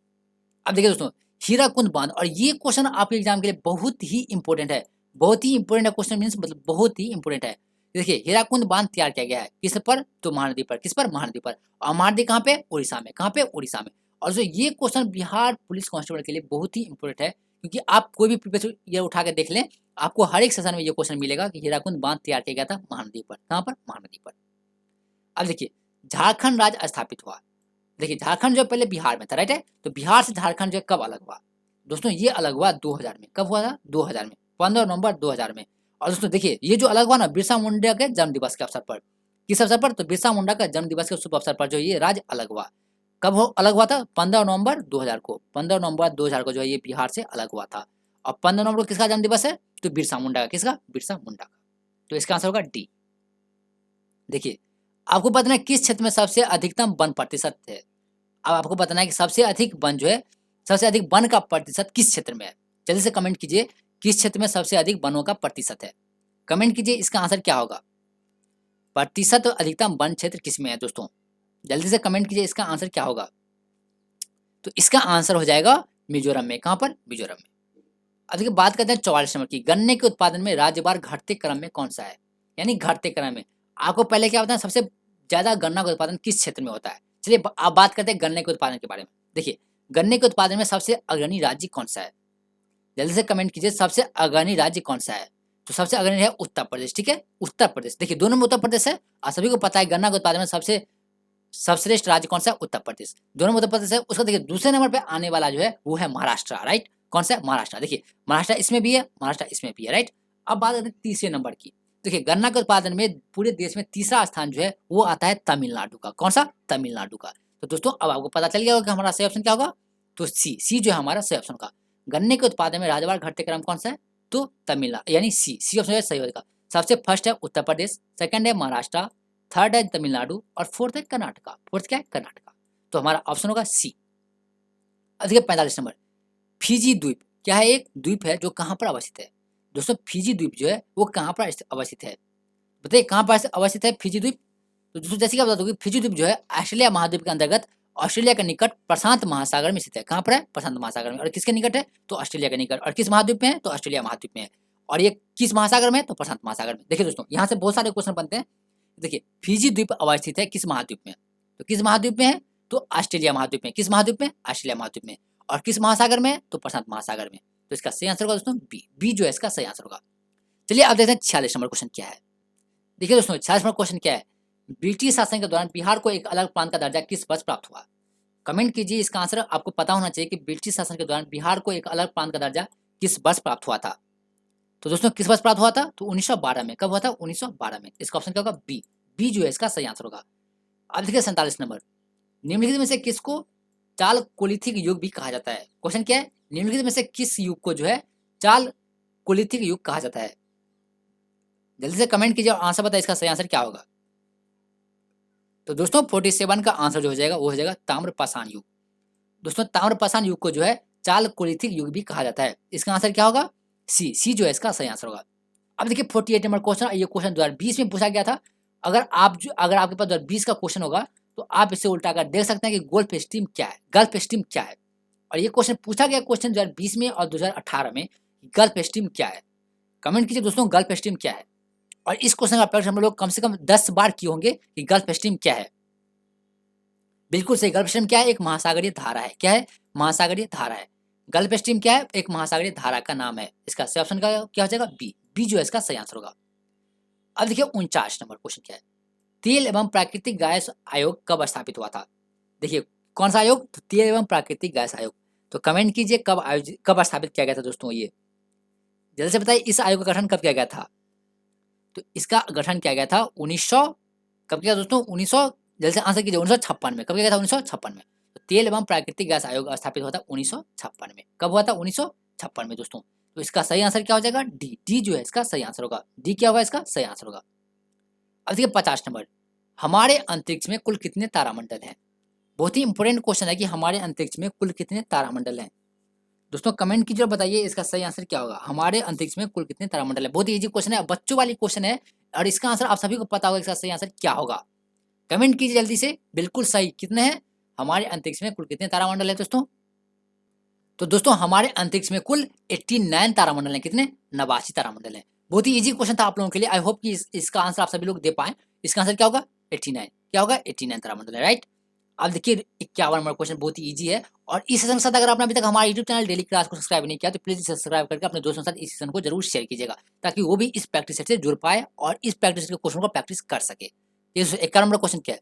अब देखिए दोस्तों, हीराकुंड बांध, और ये क्वेश्चन आपके एग्जाम के लिए बहुत ही इंपॉर्टेंट है। बहुत ही इंपॉर्टेंट है क्वेश्चन, मीन्स मतलब बहुत ही इंपॉर्टेंट है। देखिए हीराकुंड बांध तैयार किया गया है किस पर? तो महानदी पर। किस पर? महानदी पर। और महानदी कहाँ पे? उड़ीसा में। कहाँ पे? उड़ीसा में। और जो ये क्वेश्चन बिहार पुलिस कांस्टेबल के लिए बहुत ही इंपॉर्टेंट है, क्योंकि आप कोई भी प्रीवियस ईयर उठा के देख लें, आपको हर एक सेशन में ये क्वेश्चन मिलेगा कि हीराकुंड बांध तैयार किया गया था महानदी पर। कहाँ पर? महानदी पर। अब देखिए झारखंड राज्य स्थापित हुआ। देखिए झारखंड जो पहले बिहार में था, राइट है। तो बिहार से झारखंड जो कब अलग हुआ दोस्तों? ये अलग हुआ 2000 में। कब हुआ था? 2000 में, 15 नवंबर 2000 में। और दोस्तों देखिए ये जो अलग हुआ ना, बिरसा मुंडा के जन्म दिवस के अवसर पर। किस अवसर पर? तो बिरसा मुंडा का जन्म दिवस के शुभ अवसर पर जो ये राज्य अलग हुआ। कब हो अलग हुआ था? 15 नवंबर 2000 को, 15 नवंबर 2000 को जो है ये बिहार से अलग हुआ था। और 15 नवंबर को किसका जन्म दिवस है? तो बिरसा मुंडा का। किसका? बिरसा मुंडा का। तो इसका आंसर होगा डी। देखिए, आपको बताना है किस क्षेत्र में सबसे अधिकतम वन प्रतिशत है। अब आपको बताना है कि सबसे अधिक वन जो है, सबसे अधिक वन का प्रतिशत किस क्षेत्र में है। जल्दी से कमेंट कीजिए, किस क्षेत्र में सबसे अधिक वनों का प्रतिशत है। कमेंट कीजिए, इसका आंसर क्या होगा। प्रतिशत अधिकतम वन क्षेत्र किस में है दोस्तों? जल्दी से कमेंट कीजिए, इसका आंसर क्या होगा। तो इसका आंसर हो जाएगा मिजोरम में। कहां पर? मिजोरम में। अब देखिए बात करते हैं 44 नंबर की। गन्ने के उत्पादन में राज्यवार घटते क्रम में कौन सा है? यानी घटते क्रम में। आपको पहले क्या बताना, सबसे ज्यादा गन्ना का उत्पादन किस क्षेत्र में होता है। चलिए आप बात करते हैं गन्ने के उत्पादन के बारे में। देखिए, गन्ने के उत्पादन में सबसे अग्रणी राज्य कौन सा है। जल्दी से कमेंट कीजिए, सबसे अग्रणी राज्य कौन सा है। तो सबसे अग्रणी है उत्तर प्रदेश। ठीक है, उत्तर प्रदेश। देखिए दोनों में उत्तर प्रदेश है और सभी को पता है गन्ना के उत्पादन में सबसे सर्वश्रेष्ठ राज्य कौन सा है? उत्तर प्रदेश। दोनों में उत्तर प्रदेश है। उसका देखिए दूसरे नंबर पे आने वाला जो है वो है महाराष्ट्र। राइट, कौन सा है? महाराष्ट्र। देखिए महाराष्ट्र इसमें भी है, महाराष्ट्र इसमें भी है। राइट, अब बात करते हैं तीसरे नंबर की। देखिए गन्ना के उत्पादन में पूरे देश में तीसरा स्थान जो है वो आता है तमिलनाडु का। कौन सा? तमिलनाडु का। तो दोस्तों अब आपको पता चल गया होगा कि हमारा सही ऑप्शन क्या होगा। तो सी जो है हमारा सही ऑप्शन का। गन्ने के उत्पादन में राज्यवार घटते क्रम कौन सा है? तो तमिलनाडु, यानी सी ऑप्शन सही होगा। सबसे फर्स्ट है उत्तर प्रदेश, सेकंड है महाराष्ट्र, थर्ड है तमिलनाडु और फोर्थ है कर्नाटका। फोर्थ क्या है? कर्नाटका। तो हमारा ऑप्शन होगा सी। अब देखिए 45 नंबर, फिजी द्वीप क्या है? एक द्वीप है जो कहाँ पर अवस्थित है। दोस्तों फिजी द्वीप जो है वो कहाँ पर अवस्थित है, बताइए कहाँ पर अवस्थित है फिजी द्वीप। तो दोस्तों जैसे कि आप बता दो कि फिजी द्वीप जो है ऑस्ट्रेलिया महाद्वीप के अंतर्गत ऑस्ट्रेलिया के निकट प्रशांत महासागर में स्थित है। कहाँ पर है? प्रशांत महासागर में। और किसके निकट है? तो ऑस्ट्रेलिया के निकट। और किस महाद्वीप में है? तो ऑस्ट्रेलिया महाद्वीप में है। और ये किस महासागर में है? तो प्रशांत महासागर में। देखिए दोस्तों यहाँ से बहुत सारे क्वेश्चन बनते हैं। देखिए फिजी द्वीप अवस्थित है किस महाद्वीप में? तो किस महाद्वीप में है? तो ऑस्ट्रेलिया महाद्वीप में। किस महाद्वीप में? ऑस्ट्रेलिया महाद्वीप में। और किस महासागर में है? तो प्रशांत महासागर में। तो इसका सही आंसर होगा दोस्तों बी। बी जो है इसका सही आंसर होगा। चलिए अब देखते हैं 46 नंबर क्वेश्चन क्या है। देखिए दोस्तों 46 नंबर क्वेश्चन क्या है। ब्रिटिश शासन के दौरान बिहार को एक अलग प्रांत का दर्जा किस वर्ष प्राप्त हुआ। कमेंट कीजिए, इसका आंसर आपको पता होना चाहिए कि ब्रिटिश शासन के दौरान बिहार को एक अलग प्रांत का दर्जा किस वर्ष प्राप्त हुआ था। तो दोस्तों किस वर्ष प्राप्त हुआ था? तो 1912 में। कब हुआ था? 1912 में। इसका ऑप्शन क्या होगा? बी। बी जो है इसका सही आंसर होगा। अब देखिए 47 नंबर, निम्नलिखित में से किसको चाल कोलिथिक युग भी कहा जाता है। क्वेश्चन क्या है? निम्नलिखित में से किस युग को जो है चाल कोलिथिक युग कहा जाता है। जल्दी से कमेंट कीजिए और आंसर बताइए, इसका सही आंसर क्या होगा। तो दोस्तों 47 का आंसर जो हो जाएगा वो हो जाएगा ताम्रपाषाण युग। दोस्तों ताम्रपाषाण युग को जो है चाल कोलिथिक युग भी कहा जाता है। इसका आंसर क्या होगा? सी। सी जो है इसका सही आंसर होगा। अब देखिए 48 नंबर क्वेश्चन, ये क्वेश्चन 2020 में पूछा गया था। अगर आपके पास 2020 का क्वेश्चन होगा तो आप इसे उल्टा कर देख सकते हैं कि गोल्फ स्ट्रीम क्या है, गल्फ स्ट्रीम क्या है। और ये क्वेश्चन पूछा गया क्वेश्चन 2020 में और 2018 में, गल्फ स्ट्रीम क्या है। कमेंट कीजिए दोस्तों गल्फ स्ट्रीम क्या है। और इस क्वेश्चन का प्रैक्टिस हम लोग कम से कम 10 बार किए होंगे कि गल्फ स्ट्रीम क्या है। बिल्कुल सही, गल्फ स्ट्रीम क्या है? एक महासागरीय धारा है। क्या है? महासागरीय धारा है। गल्फ स्ट्रीम क्या है? एक महासागरीय धारा का नाम है। इसका सही ऑप्शन का क्या हो जाएगा? बी। बी जो है इसका सही आंसर होगा। अब देखिए 49 नंबर क्वेश्चन क्या है। तेल एवं प्राकृतिक गैस आयोग कब स्थापित हुआ था। देखिए कौन सा आयोग? तो तेल एवं प्राकृतिक गैस आयोग। तो कमेंट कीजिए कब स्थापित किया गया था दोस्तों। ये जल्दी से बताइए, इस आयोग का गठन कब किया गया था। तो इसका गठन किया गया था 1900, कब किया दोस्तों? 1900, जल्दी से आंसर कीजिए। 1956 में। कब किया गया था? 1956 में। तो तेल एवं प्राकृतिक गैस आयोग स्थापित हुआ था 1956 में। कब हुआ था? 1956 में दोस्तों। तो इसका सही आंसर क्या हो जाएगा? डी। डी जो है इसका सही आंसर होगा। डी क्या होगा इसका सही आंसर होगा। अब देखिए 50 नंबर, हमारे अंतरिक्ष में कुल कितने तारामंडल हैं। बहुत ही इंपॉर्टेंट क्वेश्चन है कि हमारे अंतरिक्ष में कुल कितने तारामंडल हैं। दोस्तों कमेंट कीजिए और बताइए इसका सही आंसर क्या होगा। हमारे अंतरिक्ष में कुल कितने तारामंडल है। बहुत ही इजी क्वेश्चन है, बच्चों वाली क्वेश्चन है और इसका आंसर आप सभी को पता होगा। इसका सही आंसर क्या होगा? कमेंट कीजिए जल्दी से। बिल्कुल सही, कितने हैं हमारे अंतरिक्ष में, कुल कितने तारामंडल है दोस्तों। तो दोस्तों हमारे अंतरिक्ष में कुल 89 तारामंडल हैं। कितने? 89 तारामंडल हैं। बहुत ही इजी क्वेश्चन था आप लोगों के लिए। आई होप कि इसका आंसर आप सभी लोग दे पाए। इसका आंसर क्या होगा? 89। क्या होगा? 89 तारामंडल है। राइट। अब देखिए 51 नंबर क्वेश्चन बहुत ही इजी है। और इस सेशन के साथ अगर आपने अभी तक हमारे यूट्यूब चैनल डेली क्लास को सब्सक्राइब नहीं किया तो प्लीज सब्सक्राइब करके अपने दोस्तों के साथ इस सेशन को जरूर शेयर कीजिएगा, ताकि वो भी इस प्रैक्टिस सेट से जुड़ पाए और इस प्रैक्टिस के क्वेश्चन को प्रैक्टिस कर सके। 51 नंबर क्वेश्चन क्या है।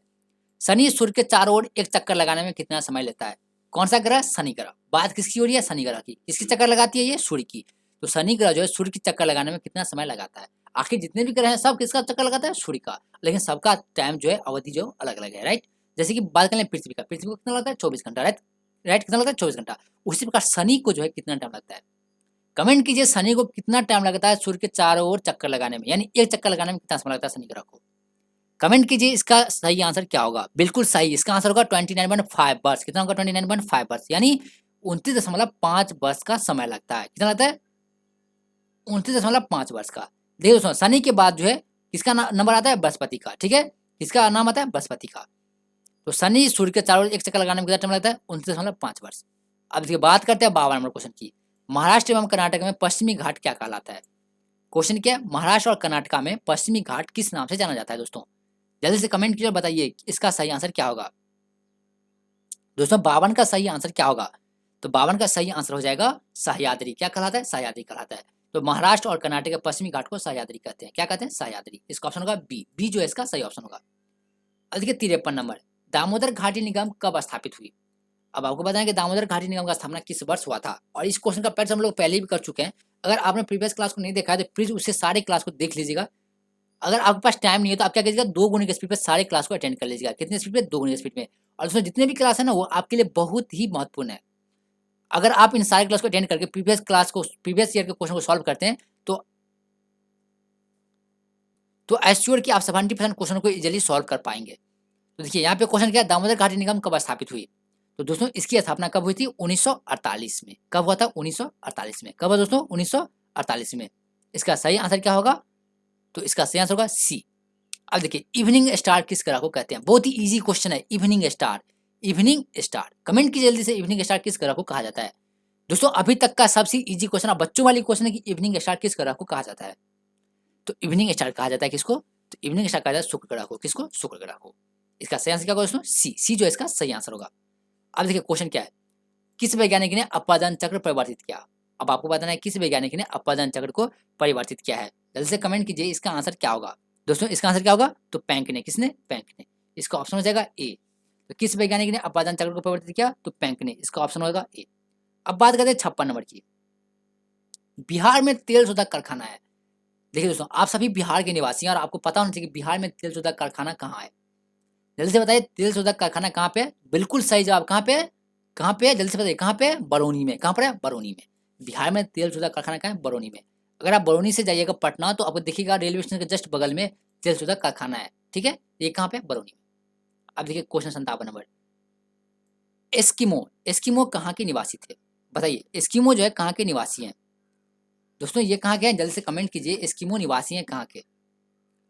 शनि सूर्य के चारों ओर एक चक्कर लगाने में कितना समय लेता है। कौन सा ग्रह? शनि ग्रह। बात किसकी हो रही है? शनि ग्रह की। किसकी चक्कर लगाती है ये? सूर्य की। तो शनि ग्रह जो है सूर्य की चक्कर लगाने में कितना समय लगाता है। आखिर जितने भी ग्रह हैं सब किसका चक्कर लगाता है? सूर्य का। लेकिन सबका टाइम जो है, अवधि जो अलग अलग है। राइट। जैसे कि बात कर लें पृथ्वी का, पृथ्वी को कितना लगता है 24 घंटा, राइट राइट, कितना लगता है 24 घंटा। उसी प्रकार शनि को जो है कितना टाइम लगता है, कमेंट कीजिए शनि को कितना टाइम लगता है सूर्य के चारों ओर चक्कर लगाने में, यानी एक चक्कर लगाने में कितना समय लगता है शनि ग्रह को। कमेंट कीजिए इसका सही आंसर क्या होगा। बिल्कुल सही, इसका आंसर होगा 29.5 वर्ष। कितना होगा 29.5 वर्ष, यानी 29.5 वर्ष का समय लगता है। कितना लगता है 29.5 वर्ष का। देखिए दोस्तों शनि के बाद जो है किसका नंबर आता है, बृहस्पति का। ठीक है, किसका नाम आता है, बृहस्पति का। तो शनि सूर्य के चारों ओर एक चक्कर लगाने में कितना टाइम लगता है, 29.5 वर्ष। अब देखिए बात करते हैं 52 नंबर क्वेश्चन की। महाराष्ट्र एवं कर्नाटक में पश्चिमी घाट क्या कहलाता है। क्वेश्चन क्या है, महाराष्ट्र और कर्नाटक में पश्चिमी घाट किस नाम से जाना जाता है। दोस्तों जल्दी से कमेंट कीजिए, बताइए इसका सही आंसर क्या होगा। दोस्तों 52 का सही आंसर क्या होगा, तो 52 का सही आंसर हो जाएगा सह्याद्री। क्या कहलाता है, सह्याद्री कहलाता है। तो महाराष्ट्र और कर्नाटक के पश्चिमी घाट को सह्याद्री कहते हैं। क्या कहते हैं, सह्याद्री। इसका ऑप्शन होगा बी, बी जो है इसका सही ऑप्शन होगा। अब देखिए 53 नंबर, दामोदर घाटी निगम कब स्थापित हुई। अब आपको बताएं कि दामोदर घाटी निगम का स्थापना किस वर्ष हुआ था, और इस क्वेश्चन का पैटर्न हम लोग पहले भी कर चुके हैं। अगर आपने प्रीवियस क्लास को नहीं देखा है तो प्लीज उससे सारे क्लास को देख लीजिएगा। अगर आपके पास टाइम नहीं है तो आप क्या कीजिएगा, 2 गुने की स्पीड पे सारे क्लास को अटेंड कर लीजिएगा। कितने स्पीड पे, 2 गुने की स्पीड में। और उसमें जितने भी क्लास है ना वो आपके लिए बहुत ही महत्वपूर्ण है। अगर आप इन सारे क्लास को अटेंड करके प्रीवियस ईयर के क्वेश्चन को सॉल्व करते हैं तो एश्योर कि आप 70% क्वेश्चन को इजीली सॉल्व कर पाएंगे। तो देखिए यहाँ पे क्वेश्चन क्या है, दामोदर घाटी निगम कब स्थापित हुई। तो दोस्तों इसकी स्थापना कब हुई थी, 1948 में। कब हुआ था, 1948 में। कब हुआ दोस्तों, 1948 में। इसका सही आंसर क्या होगा, तो इसका सही आंसर होगा सी। अब देखिए इवनिंग स्टार किस ग्रह को कहते हैं। बहुत ही इजी क्वेश्चन है, evening star. Evening star, comment कीजिए जल्दी से, इवनिंग स्टार किस ग्रह को कहा जाता है। दोस्तों अभी तक का सबसे इजी क्वेश्चन, बच्चों वाली क्वेश्चन है कि इवनिंग स्टार किस ग्रह को कहा जाता है। तो इवनिंग स्टार कहा जाता है किसको, तो इवनिंग स्टार कहा जाता है शुक्र ग्रह को। किसको, शुक्र ग्रह को। इसका सही आंसर क्या होगा दोस्तों, सी, सी जो है इसका सही आंसर होगा। अब देखिए क्वेश्चन क्या है, किस वैज्ञानिक ने अपवर्तन चक्र परिवर्तित किया। अब आपको बताना है किस वैज्ञानिक ने अपवर्तन चक्र को परिवर्तित किया है। जल्दी से कमेंट कीजिए इसका आंसर क्या होगा। दोस्तों इसका आंसर क्या होगा, तो पैंक ने। किसने, पैंक ने। इसका ऑप्शन हो जाएगा ए। तो किस वैज्ञानिक ने अपवर्तन चक्र को परिवर्तित किया, तो पैंक ने। इसका ऑप्शन होगा ए। अब बात करते हैं 56 नंबर की। बिहार में तेल शोधक कारखाना है। देखिए दोस्तों आप सभी बिहार के निवासी हैं और आपको पता होना चाहिए कि बिहार में तेल शोधक कारखाना कहाँ है। जल्दी से बताइए तेल शोधक कारखाना कहाँ पे है। बिल्कुल सही जवाब, कहाँ पे है, कहाँ पे है, जल्दी से बताइए कहाँ पे है, बरौनी में। कहाँ पर है, बरौनी में। बिहार में तेल शोधक कारखाना कहाँ है, बरौनी में। अगर आप बरौनी से जाइएगा पटना तो आपको देखिएगा रेलवे स्टेशन के जस्ट बगल में तेल शोधक कारखाना है। ठीक है, ये कहाँ पे, बरौनी में। अब देखिए क्वेश्चन 57 नंबर, एस्किमो। एस्किमो कहाँ के निवासी थे, बताइए। एस्किमो जो है कहाँ के निवासी हैं। दोस्तों ये कहाँ के हैं, जल्दी से कमेंट कीजिए, एस्किमो निवासी हैं कहाँ के।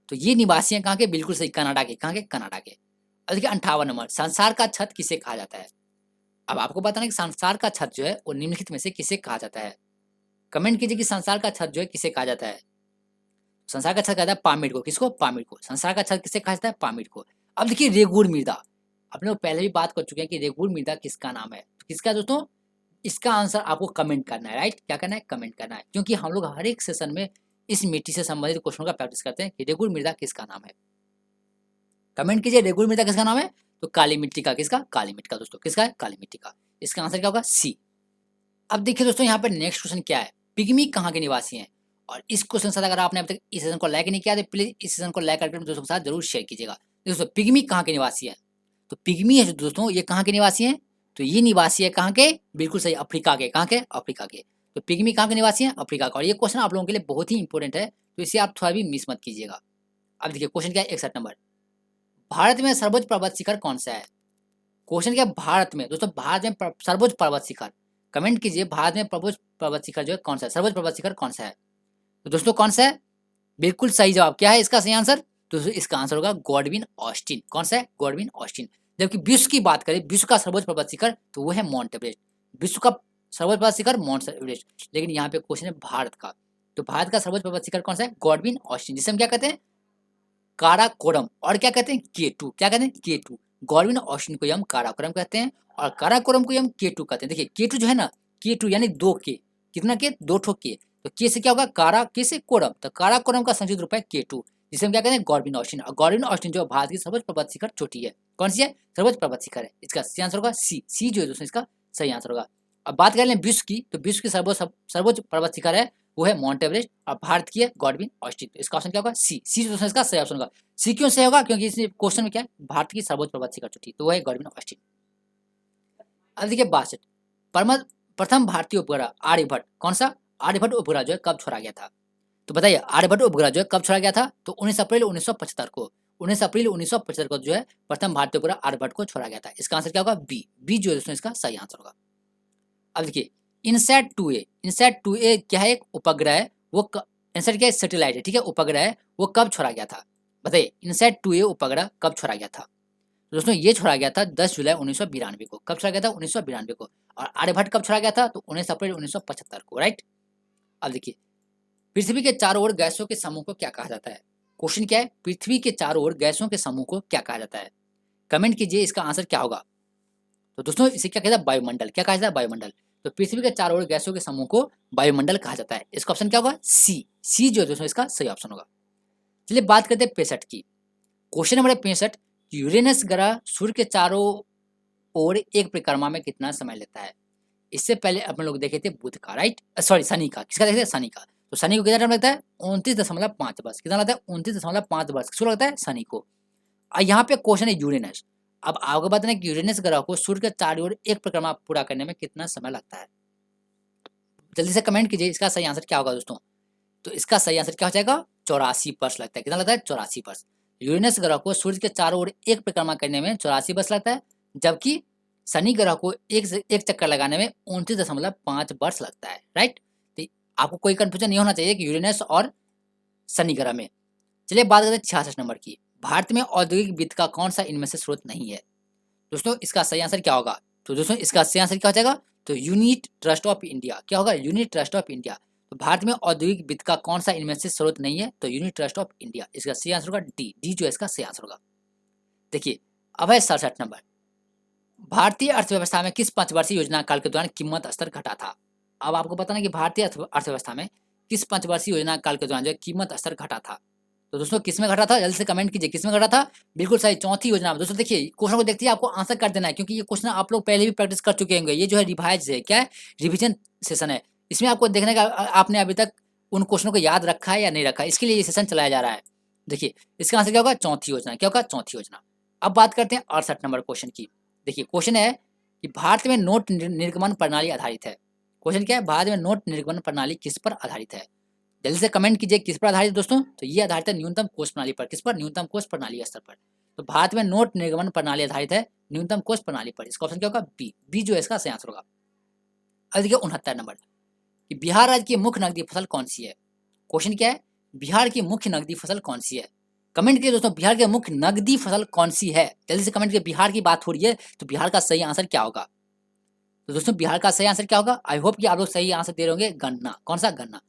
तो ये निवासी हैं कहाँ के, बिल्कुल सही, कनाडा के। कहाँ के, कनाडा के। अब देखिए 58 नंबर, संसार का छत किसे कहा जाता है। अब आपको बताना है कि संसार का छत जो है वो निम्नलिखित में से किसे कहा जाता है। कमेंट कीजिए कि संसार का छत जो है किसे कहा जाता है। संसार का छत कहता है पामिड को। किसको, पामिड को। संसार का छत किसे कहा जाता है, पामिड को। अब देखिए रेगुर मृदा, अपने लोग पहले भी बात कर चुके हैं कि रेगुर मृदा किसका नाम है। तो किसका दोस्तों, इसका आंसर आपको कमेंट करना है, राइट। क्या करना है, कमेंट करना है, क्योंकि हम लोग हर एक सेशन में इस मिट्टी से संबंधित क्वेश्चनों का प्रैक्टिस करते हैं कि रेगुर मृदा किसका नाम है। कमेंट कीजिए रेगुर मृदा किसका नाम है, तो काली मिट्टी का। किसका, काली मिट्टी का। दोस्तों किसका है, काली मिट्टी का। इसका आंसर क्या होगा, सी। अब देखिए दोस्तों यहाँ पर नेक्स्ट क्वेश्चन क्या है, पिग्मी कहाँ के निवासी हैं। और इस क्वेश्चन के साथ अगर आपने अब तक इस सेशन को लाइक नहीं किया तो प्लीज इस सेशन को लाइक करके अपने दोस्तों के साथ जरूर शेयर कीजिएगा। दोस्तों पिग्मी कहाँ के निवासी है, तो पिग्मी है जो दोस्तों ये कहाँ के निवासी हैं, तो ये निवासी है कहाँ के, बिल्कुल सही, अफ्रीका के। कहाँ के, अफ्रीका के। तो पिग्मी कहाँ के निवासी हैं, अफ्रीका का। और ये क्वेश्चन आप लोगों के लिए बहुत ही इंपॉर्टेंट है, तो इसे आप थोड़ा भी मिस मत कीजिएगा। अब देखिए क्वेश्चन क्या है, 61 नंबर, भारत में सर्वोच्च पर्वत शिखर कौन सा है। क्वेश्चन क्या, भारत में। दोस्तों भारत में सर्वोच्च पर्वत शिखर, कमेंट कीजिए भारत में सर्वोच्च पर्वत शिखर जो है कौन सा है, सर्वोच्च पर्वत शिखर कौन सा है। तो दोस्तों कौन सा है, बिल्कुल सही जवाब। क्या है इसका सही आंसर, तो इसका आंसर होगा गॉडविन ऑस्टिन। कौन सा है, गॉडविन ऑस्टिन। जबकि विश्व की बात करें, विश्व का सर्वोच्च पर्वत शिखर तो वो है माउंट एवरेस्ट। विश्व का सर्वोच्च पर्वत शिखर माउंट एवरेस्ट, लेकिन यहाँ पे क्वेश्चन है भारत का। तो भारत का सर्वोच्च पर्वत शिखर कौन सा है, गॉडविन ऑस्टिन, जिसे हम क्या कहते हैं, काराकोरम। और क्या कहते हैं, K2। क्या कहते हैं, K2। गॉडविन ऑस्टिन को हम काराकोरम कहते हैं और काराकोरम को हम K2 कहते हैं। देखिए K2 जो है ना, K2 यानी 2 के, कितना के, 2 ठो के। तो के से क्या होगा, कारा, के से कोरम, तो काराकोरम का संक्षिप्त रूप है K2, जिसे हम क्या कहते हैं, गॉडविन ऑस्टिन। और गॉडविन ऑस्टिन जो भारत की सर्वोच्च पर्वत शिखर चोटी है, कौन सी है, सर्वोच्च पर्वत शिखर है। इसका सही आंसर होगा सी, सी जो है दोस्तों इसका सही आंसर होगा। अब बात कर लें विश्व की, तो विश्व की सर्वोच्च पर्वत शिखर है वो है माउंट एवरेस्ट, और भारत की है गॉडविन ऑस्टिन। तो इसका ऑप्शन क्या होगा? सी। सी जो दोस्तों इसका सही ऑप्शन होगा। सी क्यों सही होगा? क्योंकि इस क्वेश्चन में क्या है, भारत की सर्वोच्च पर्वत शिखर चोटी, तो वो है गॉडविन ऑस्टिन। अब देखिए 62, प्रथम भारतीय उपग्रह आर्यभट्ट, कौन सा? आर्यभट्ट उपग्रह जो है कब छोड़ा गया था? तो बताइए, आर्यभट्ट उपग्रह जो है कब छोड़ा गया था? तो 19 अप्रैल 1975 को। 19 अप्रैल 1975 को जो है प्रथम भारतीय उपग्रह आर्यभट्ट को छोड़ा गया था। इसका आंसर क्या होगा? बी। बी जो है दोस्तों इसका सही आंसर होगा। अब देखिए इनसैट 2A, इनसैट 2A क्या है? एक उपग्रह है, वो इनसैट क्या है? सैटेलाइट है, ठीक है, उपग्रह है, वो कब छोड़ा गया था? बताइए इनसैट 2A उपग्रह कब छोड़ा गया था? तो दोस्तों ये छोड़ा गया था 10 जुलाई 1992 को। कब छोड़ा गया था? 1992 को। और आर्यभट्ट कब छोड़ा गया था? तो 19 अप्रैल 1975 को, राइट। अब देखिए पृथ्वी के चारों ओर गैसों के समूह को क्या कहा जाता है? क्वेश्चन क्या है? पृथ्वी के चारों ओर गैसों के समूह को क्या कहा जाता है? कमेंट कीजिए इसका आंसर क्या होगा। तो दोस्तों इसे क्या कहता है? वायुमंडल। क्या कहा जाता है? वायुमंडल। तो पृथ्वी के चारों ओर गैसों के समूह को वायुमंडल कहा जाता है। इसका ऑप्शन क्या होगा? सी। सी जो है दोस्तों इसका सही ऑप्शन होगा। चलिए बात करते हैं 65 की। क्वेश्चन नंबर 65, यूरेनस ग्रह सूर्य के चारों ओर एक परिक्रमा में कितना समय लेता है? इससे पहले अपन लोग देखे थे बुध का, राइट, सॉरी शनि का। किसका देखे थे? शनि का। तो शनि को कितना टाइम लगता है? 29.5 वर्ष। कितना लगता है? 29.5 वर्ष। किसको लगता है? शनि को। और यहाँ पे क्वेश्चन है यूरेनस। अब आपको बताना है कि यूरेनस ग्रह को सूर्य के चारों ओर एक परिक्रमा पूरा करने में कितना समय लगता है? जल्दी से कमेंट कीजिए इसका सही आंसर क्या होगा दोस्तों। तो इसका सही आंसर क्या हो जाएगा? 84 वर्ष लगता है। कितना लगता है? 84 वर्ष। यूरेनस ग्रह को सूर्य के चारों ओर एक परिक्रमा करने में 84 वर्ष लगता है, जबकि शनि ग्रह को एक चक्कर लगाने में 29.5 वर्ष लगता है, राइट। तो आपको कोई कंफ्यूजन नहीं होना चाहिए कि यूरेनस और शनि ग्रह में। चलिए बात करते हैं 66 नंबर की। भारत में औद्योगिक वित्त का कौन सा इनमें से स्रोत नहीं है? दोस्तों इसका सही आंसर क्या होगा? तो दोस्तों इसका सही आंसर क्या हो जाएगा? तो यूनिट ट्रस्ट ऑफ इंडिया। क्या होगा? Unit trust of India. तो भारत में औद्योगिक वित्त का कौन सा इनमें से स्रोत नहीं है? तो यूनिट ट्रस्ट ऑफ इंडिया। इसका सही आंसर होगा डी। डी जो है इसका सही आंसर होगा। देखिए अब है 67 नंबर। भारतीय अर्थव्यवस्था में किस पंचवर्षीय योजना काल के दौरान कीमत स्तर घटा था? अब आपको बताना कि भारतीय अर्थव्यवस्था में किस पंचवर्षीय योजना काल के दौरान जो है कीमत स्तर घटा था। तो दोस्तों किसमें घटा था? जल्दी से कमेंट कीजिए किसमें घटा था। बिल्कुल सही, चौथी योजना में। दोस्तों देखिए क्वेश्चन को देखते ही आपको आंसर कर देना है, क्योंकि ये क्वेश्चन आप लोग पहले भी प्रैक्टिस कर चुके होंगे। ये जो है रिवाइज है, क्या है? रिवीजन सेशन है। इसमें आपको देखने का आपने अभी तक उन क्वेश्चनों को याद रखा है या नहीं रखा है, इसके लिए ये सेशन चलाया जा रहा है। देखिए इसका आंसर क्या होगा? चौथी योजना। क्या होगा? चौथी योजना। अब बात करते हैं 68 नंबर क्वेश्चन की। देखिए क्वेश्चन है कि भारत में नोट निर्गमन प्रणाली आधारित है। क्वेश्चन क्या है? भारत में नोट निर्गमन प्रणाली किस पर आधारित है? जल्दी से कमेंट कीजिए किस पर आधारित है दोस्तों। तो ये आधारित है न्यूनतम कोष प्रणाली पर। किस पर? न्यूनतम कोष प्रणाली स्तर पर। तो भारत में नोट निर्गमन प्रणाली आधारित है न्यूनतम कोष प्रणाली पर। इसका ऑप्शन क्या होगा? बी। बी जो है इसका सही आंसर होगा। अब देखिए 69 नंबर कि बिहार राज्य की मुख्य नकदी फसल कौन सी है? क्वेश्चन क्या है? बिहार की मुख्य नकदी फसल कौन सी है? कमेंट कीजिए दोस्तों, बिहार की मुख्य नकदी फसल कौन सी है? जल्दी से कमेंट कीजिए। बिहार की बात हो रही है तो बिहार का सही आंसर क्या होगा? तो दोस्तों बिहार का सही आंसर क्या होगा? आई होप कि आप लोग सही आंसर दे रहे होंगे। गन्ना। कौन सा? गन्ना।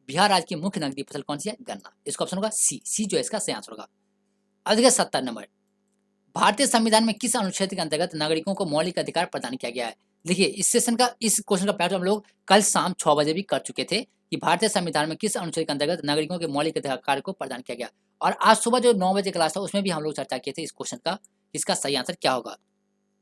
बिहार राज्य की मुख्य नकदी फसल कौन सी है? गन्ना। इसका ऑप्शन होगा सी। सी जो है इसका सही आंसर होगा। अब देखिए 70 नंबर। भारतीय संविधान में किस अनुच्छेद के अंतर्गत नागरिकों को मौलिक अधिकार प्रदान किया गया है? देखिए इस सेशन का, इस क्वेश्चन का पैटर्न हम लोग कल शाम 6 बजे भी कर चुके थे कि भारतीय संविधान में किस अनुच्छेद के अंतर्गत नागरिकों के मौलिक अधिकार को प्रदान किया गया। और आज सुबह जो 9 बजे क्लास था उसमें भी हम लोग चर्चा किए थे इस क्वेश्चन का। इसका सही आंसर क्या होगा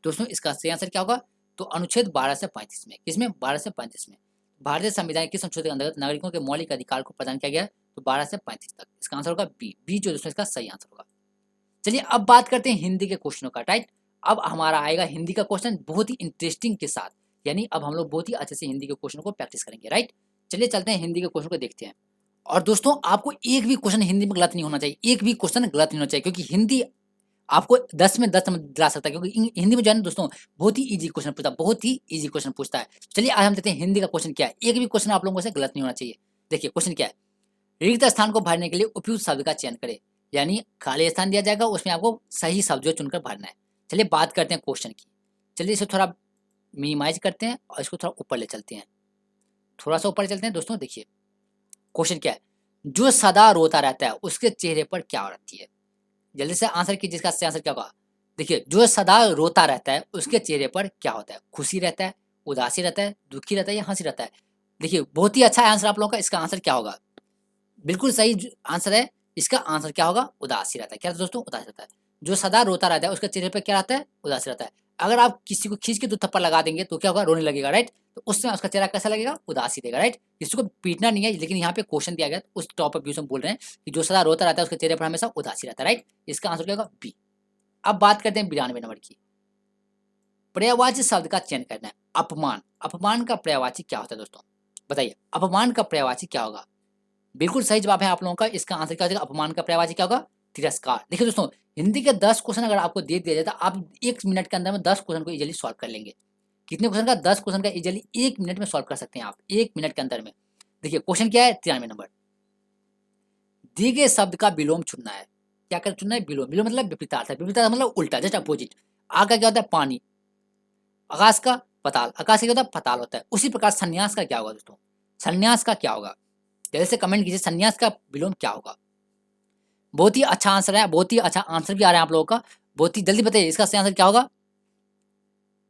दोस्तों? इसका सही आंसर क्या होगा? तो अनुच्छेद 12 से 35 में। किसमें? 12 से 35 में। भारतीय संविधान के किस अनुच्छेद के अंतर्गत नागरिकों के मौलिक अधिकार को प्रदान किया गया? तो 12 से 35 तक। इसका आंसर होगा बी। बी जो दोस्तों इसका सही आंसर होगा। चलिए अब बात करते हैं हिंदी के क्वेश्चनों का, राइट। अब हमारा आएगा हिंदी का क्वेश्चन बहुत ही इंटरेस्टिंग के साथ, यानी अब हम लोग बहुत ही अच्छे से हिंदी के क्वेश्चन को प्रैक्टिस करेंगे, राइट। चलिए चलते हैं हिंदी के क्वेश्चन को देखते हैं। और दोस्तों आपको एक भी क्वेश्चन हिंदी में गलत नहीं होना चाहिए, एक भी क्वेश्चन गलत नहीं होना चाहिए, क्योंकि हिंदी आपको 10 में 10 नंबर दिला सकता है, क्योंकि हिंदी में जो है ना दोस्तों बहुत ही इजी क्वेश्चन पूछता है, बहुत ही इजी क्वेश्चन पूछता है। चलिए आज हम देखते हैं हिंदी का क्वेश्चन क्या है। एक भी क्वेश्चन आप लोगों से गलत नहीं होना चाहिए। देखिए क्वेश्चन क्या है? रिक्त स्थान को भरने के लिए उपयुक्त शब्द का चयन करें, यानी खाली स्थान दिया जाएगा, उसमें आपको सही शब्द जो चुनकर भरना है। चलिए बात करते हैं क्वेश्चन की। चलिए इसे थोड़ा मिनिमाइज करते हैं और इसको थोड़ा ऊपर ले चलते हैं, थोड़ा सा ऊपर चलते हैं दोस्तों। देखिए क्वेश्चन क्या है? जो सदा रोता रहता है उसके चेहरे पर क्या रहती है? जल्दी से आंसर कीजिए, इसका सही आंसर क्या होगा? देखिए जो सदा रोता रहता है उसके चेहरे पर क्या होता है? खुशी रहता है, उदासी रहता है, दुखी रहता है या हंसी रहता है? देखिए बहुत ही अच्छा आंसर आप लोगों का। इसका आंसर क्या होगा? बिल्कुल सही आंसर है। इसका आंसर क्या होगा? उदासी रहता है। क्या दोस्तों? उदासी रहता है। जो सदा रोता रहता है उसके चेहरे पर क्या रहता है? उदासी रहता है। अगर आप किसी को खींच के 2 थप्पड़ लगा देंगे तो क्या होगा? रोने लगेगा, राइट। तो उस समय उसका चेहरा कैसा लगेगा, उदासी देगा, राइट। इसको पीटना नहीं है, लेकिन यहाँ पे क्वेश्चन दिया गया उस टॉपिक व्यू से हम बोल रहे हैं कि जो सदा रोता रहता है उसके चेहरे पर हमेशा उदासी रहता है, राइट। इसका आंसर क्या होगा, बी। अब बात करते हैं 92 नंबर की। पर्यायवाची शब्द का चयन करना है। अपमान, अपमान का पर्यायवाची क्या होता है दोस्तों, बताइए अपमान का पर्यायवाची क्या होगा। बिल्कुल सही जवाब है आप लोगों का। इसका आंसर क्या हो जाएगा, अपमान का पर्यायवाची क्या होगा, तिरस्कार। देखिए दोस्तों, हिंदी के 10 क्वेश्चन अगर आपको दे दिया जाए तो आप 1 मिनट के अंदर में 10 क्वेश्चन को इजीली सॉल्व कर लेंगे। कितने क्वेश्चन का, 10 क्वेश्चन का इजीली 1 मिनट में सॉल्व कर सकते हैं आप, 1 मिनट के अंदर में। देखिए क्वेश्चन क्या है, 93 नंबर। दिए गए शब्द का विलोम चुनना है। क्या कर चुनना है, विलोम। विलोम मतलब विपरीतार्थ है, विपरीतार्थ मतलब उल्टा, जस्ट अपोजिट। आ का क्या होता है, पानी। आकाश का पताल, आकाश का क्या होता है, पताल होता है। उसी प्रकार संन्यास का क्या होगा दोस्तों, संन्यास का क्या होगा, जल्दी से कमेंट कीजिए, संन्यास का विलोम क्या होगा। बहुत ही अच्छा आंसर है, बहुत ही अच्छा आंसर भी आ रहा है आप लोगों का, बहुत ही जल्दी बताइए इसका सही आंसर क्या होगा।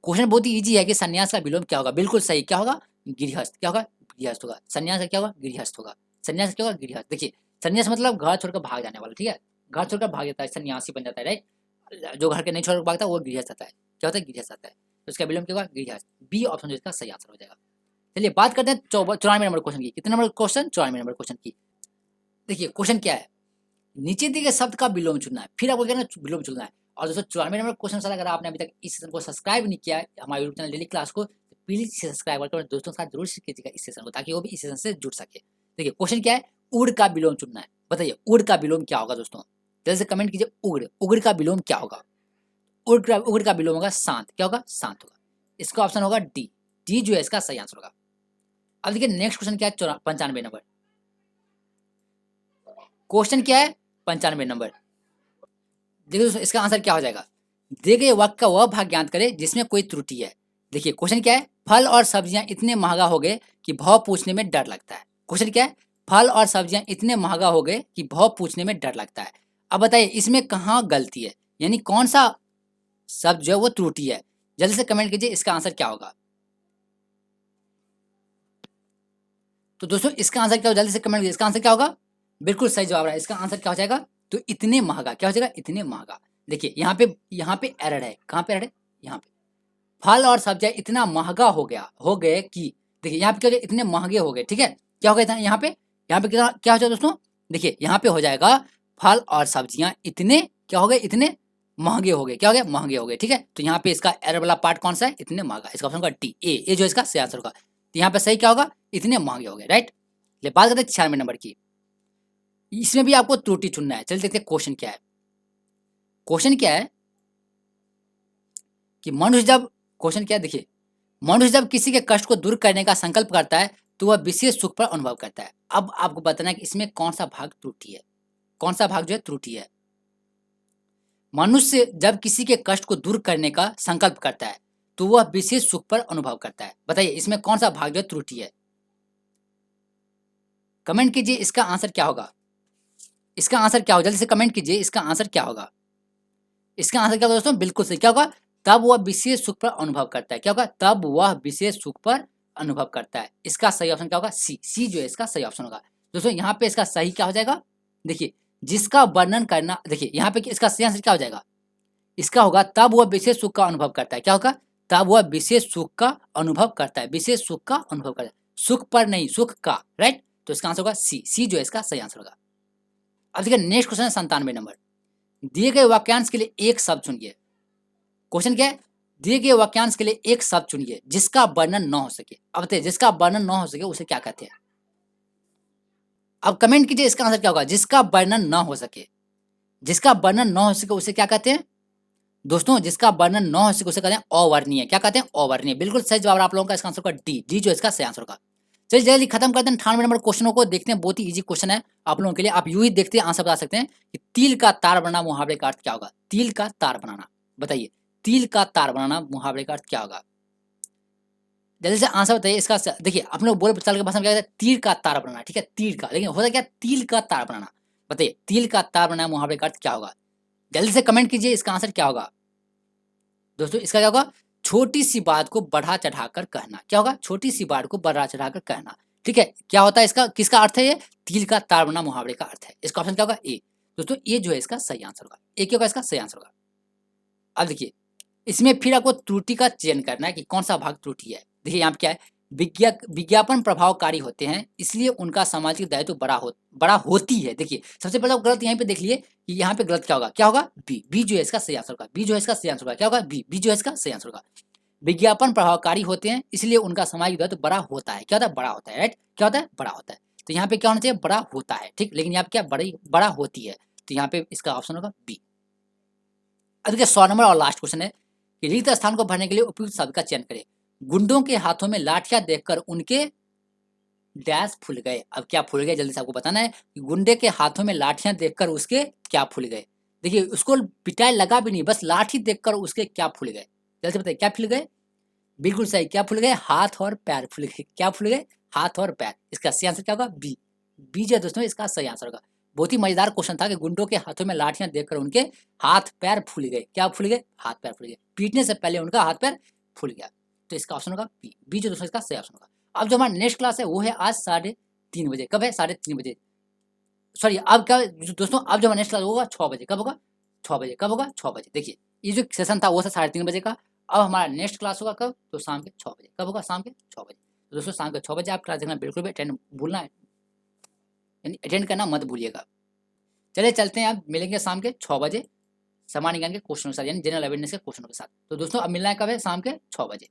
क्वेश्चन बहुत ही इजी है कि संन्यास का विलोम क्या होगा, बिल्कुल सही। क्या होगा, गृहस्थ। क्या होगा, गृहस्थ होगा। संन्यास का क्या होगा, गृहस्थ होगा। संन्यास क्या होगा, गृहस्थ। देखिए संन्यास मतलब घर छोड़कर भाग जाने वाला, ठीक है, घर छोड़कर भाग जाता है, सन्यासी बन जाता है, राइट। जो घर के नहीं छोड़कर भागता है वो गृहस्थ आता है। क्या होता है, गृहस्थ आता है। तो इसका विलोम क्या होगा, गृहस्थ। बी ऑप्शन जो इसका सही आंसर हो जाएगा। चलिए बात करते हैं 94 नंबर क्वेश्चन की। कितने नंबर क्वेश्चन, 94 नंबर क्वेश्चन की। देखिए क्वेश्चन क्या है, नीचे दिए गए शब्द का विलोम चुनना है। फिर आपको क्या करना है, विलोम चुनना है। और दोस्तों 94 नंबर क्वेश्चन अगर आपने अभी तक इस सेशन को सब्सक्राइब नहीं किया है हमारे यूट्यूब चैनल डेली क्लास को, तो प्लीज सब्सक्राइब करके दोस्तों के साथ जरूर शेयर कीजिएगा इस सेशन को, ताकि वो भी इस सेशन से जुड़ सके। देखिए क्वेश्चन क्या है, उड़ का विलोम चुनना है। बताइए उड़ का विलोम क्या होगा दोस्तों, जल्दी से कमेंट कीजिए। उड़, उड़ का विलोम क्या होगा। उड़ का विलोम होगा शांत। क्या होगा, शांत होगा। इसका ऑप्शन होगा डी। डी जो है इसका सही आंसर होगा। अब देखिए नेक्स्ट क्वेश्चन क्या है, 95 नंबर क्वेश्चन क्या है, 95 नंबर। देखिए दोस्तों इसका आंसर क्या हो जाएगा, दिए गए वाक्य का वह भाग ज्ञात करें जिसमें कोई त्रुटि है। देखिए क्वेश्चन क्या है, फल और सब्जियां इतने महंगा हो गए कि भाव पूछने में डर लगता है। क्वेश्चन क्या है, फल और सब्जियां इतने महंगा हो गए कि भाव पूछने में डर लगता है। अब बताइए इसमें कहाँ गलती है, यानी कौन सा शब्द जो है वो त्रुटि है। जल्दी से कमेंट कीजिए इसका आंसर क्या होगा। तो दोस्तों इसका आंसर क्या होगा, जल्दी से कमेंट कीजिए, इसका आंसर क्या होगा। बिल्कुल सही जवाब है, इसका आंसर क्या हो जाएगा, तो इतने महंगा। क्या हो जाएगा, इतने महंगा। देखिए यहाँ पे एरर है, कहाँ पे एरर है, यहाँ पे। फल और सब्जियां इतना महंगा हो गए कि, देखिए यहाँ पे क्या हो जाएगा, इतने महंगे हो गए, ठीक है। क्या हो गया था यहाँ पे, क्या क्या हो जाएगा दोस्तों, देखिए यहाँ पे हो जाएगा फल और सब्जियां इतने क्या हो गए, इतने महंगे हो गए। क्या हो गया, महंगे हो गए, ठीक है। तो यहाँ पे इसका एरर वाला पार्ट कौन सा है, इतने महंगा। इसका ऑप्शन होगा डी, ए जो इसका सही आंसर होगा। तो यहाँ पे सही क्या होगा, इतने महंगे हो गए, राइट। ले बात करते हैं 96 नंबर की। इसमें भी आपको त्रुटि चुनना है। चलिए देखते हैं क्वेश्चन क्या है। क्वेश्चन क्या है कि मनुष्य जब, क्वेश्चन क्या है देखिए, मनुष्य जब किसी के कष्ट को दूर करने का संकल्प करता है तो वह विशेष सुख पर अनुभव करता है। अब आपको बताना है कि इसमें कौन सा भाग त्रुटि है, कौन सा भाग जो है त्रुटि है। मनुष्य जब किसी के कष्ट को दूर करने का संकल्प करता है तो वह विशेष सुख पर अनुभव करता है। बताइए इसमें कौन सा भाग जो है त्रुटि है। कमेंट कीजिए इसका आंसर क्या होगा, इसका आंसर क्या होगा, जल्दी से कमेंट कीजिए इसका आंसर क्या होगा। इसका आंसर क्या होगा दोस्तों, बिल्कुल सही। क्या होगा, तब वह विशेष सुख पर अनुभव करता है। क्या होगा, तब वह विशेष सुख पर अनुभव करता है। इसका सही ऑप्शन क्या होगा, सी। सी जो है इसका सही ऑप्शन होगा। दोस्तों यहाँ पे इसका सही क्या हो जाएगा, देखिए जिसका वर्णन करना, देखिए यहाँ पे इसका सही आंसर क्या हो जाएगा, इसका होगा तब वह विशेष सुख का अनुभव करता है। क्या होगा, तब वह विशेष सुख का अनुभव करता है, विशेष सुख का अनुभव करता है, सुख पर नहीं, सुख का, राइट। तो इसका आंसर होगा सी। सी जो है इसका सही आंसर होगा। अब देखिए नेक्स्ट क्वेश्चन है 97 नंबर। दिए गए वाक्यांश के लिए एक शब्द चुनिए। क्वेश्चन क्या है, दिए गए वाक्यांश के लिए एक शब्द चुनिए जिसका वर्णन न हो सके। अब बताइए जिसका वर्णन न हो सके उसे क्या कहते हैं। अब कमेंट कीजिए इसका आंसर क्या होगा, जिसका वर्णन न हो सके, जिसका वर्णन न हो सके उसे क्या कहते हैं दोस्तों, जिसका वर्णन न हो सके उसे कहते हैं अवर्णीय। क्या कहते हैं, अवर्णीय। बिल्कुल सही जवाब आप लोगों का, इसका आंसर होगा डी। डी जो इसका सही आंसर होगा। चलिए जल्दी खत्म करते हैं 98 नंबर क्वेश्चनों को, देखते हैं। बहुत ही इजी क्वेश्चन है आप लोगों के लिए, आप यूं ही देखते हैं आंसर बता सकते हैं कि तिल का तार बनाना मुहावरे का अर्थ क्या होगा। तिल का तार बनाना, बताइए तिल का तार बनाना मुहावरे का अर्थ क्या होगा। जल्दी से आंसर बताइए इसका। देखिए आप लोग बोल चाल के भाषा में क्या कहते हैं, तीर का तार बनाना, ठीक है, तीर का, लेकिन होता क्या, तिल का तार बनाना। बताइए तिल का तार बनाना मुहावरे का अर्थ क्या होगा। जल्दी से कमेंट कीजिए इसका आंसर क्या होगा। दोस्तों इसका क्या होगा, छोटी सी बात को बढ़ा चढ़ाकर कहना। क्या होगा, छोटी सी बात को बढ़ा चढ़ाकर कहना, ठीक है। क्या होता है इसका, किसका अर्थ है ये, तिल का तार बनाना मुहावरे का अर्थ है। इसका ऑप्शन क्या होगा, ए। दोस्तों ये जो है इसका सही आंसर होगा, ए क्या होगा इसका सही आंसर होगा। अब देखिए इसमें फिर आपको त्रुटि का चयन करना है कि कौन सा भाग त्रुटि है। देखिए यहाँ पे क्या है, विज्ञापन प्रभावकारी होते हैं इसलिए उनका सामाजिक दायित्व बड़ा होती है। देखिए सबसे पहले गलत यहाँ पे देख लिए कि यहाँ पे गलत क्या होगा बी, बी जो है इसका सही आंसर होगा, बी जो है इसका सही आंसर होगा, क्या होगा बी, बी जो है इसका सही आंसर होगा। विज्ञापन प्रभावकारी होते हैं इसलिए उनका सामाजिक दायित्व बड़ा होता है, क्या होता है बड़ा होता है, राइट, क्या होता है बड़ा होता है। तो यहाँ पे क्या होना चाहिए बड़ा होता है, ठीक, लेकिन यहाँ पे क्या बड़ा होती है, तो यहाँ पे इसका ऑप्शन होगा बी। अब देखिए 100 नंबर और लास्ट क्वेश्चन है कि रिक्त स्थान को भरने के लिए उपयुक्त शब्द का चयन करें। गुंडों के हाथों में लाठियां देखकर उनके डैश फूल गए। अब क्या फूल गए जल्दी से आपको बताना है कि गुंडे के हाथों में लाठियां देखकर उसके क्या फूल गए। देखिए उसको पिटाई लगा भी नहीं, बस लाठी देखकर उसके क्या फूल गए, जल्दी से बताइए क्या फूल गए। बिल्कुल सही, क्या फूल गए, हाथ और पैर फूल गए, क्या फूल गए, हाथ और पैर। इसका सही आंसर क्या होगा बी, बी जो है दोस्तों इसका सही आंसर होगा। बहुत ही मजेदार क्वेश्चन था कि गुंडों के हाथों में लाठियां देखकर उनके हाथ पैर फूल गए, क्या फूल गए, हाथ पैर फूल गए, पीटने से पहले उनका हाथ पैर फूल गया। तो इसका ऑप्शन होगा बी, बी जो दोस्तों इसका सही ऑप्शन होगा। अब जो हमारा नेक्स्ट क्लास है वो है आज 3:30 बजे। कब है 3:30 बजे, सॉरी अब क्या दोस्तों, अब जो हमारा नेक्स्ट क्लास होगा 6 बजे। कब होगा 6 बजे, कब होगा 6 बजे। देखिए ये जो सेशन था वो था 3:30 बजे का, अब हमारा नेक्स्ट क्लास होगा कब, तो शाम के 6 बजे। कब होगा शाम के 6 बजे। तो दोस्तों शाम के 6 बजे आप क्लास देखना बिल्कुल भी अटेंड भूलना है, यानी अटेंड करना मत भूलिएगा। चलिए चलते हैं, अब मिलेंगे शाम के 6 बजे सामान्य ज्ञान के क्वेश्चनों के साथ, यानी जनरल अवेयरनेस के क्वेश्चनों के साथ। तो दोस्तों अब मिलना है कब है, शाम के 6 बजे।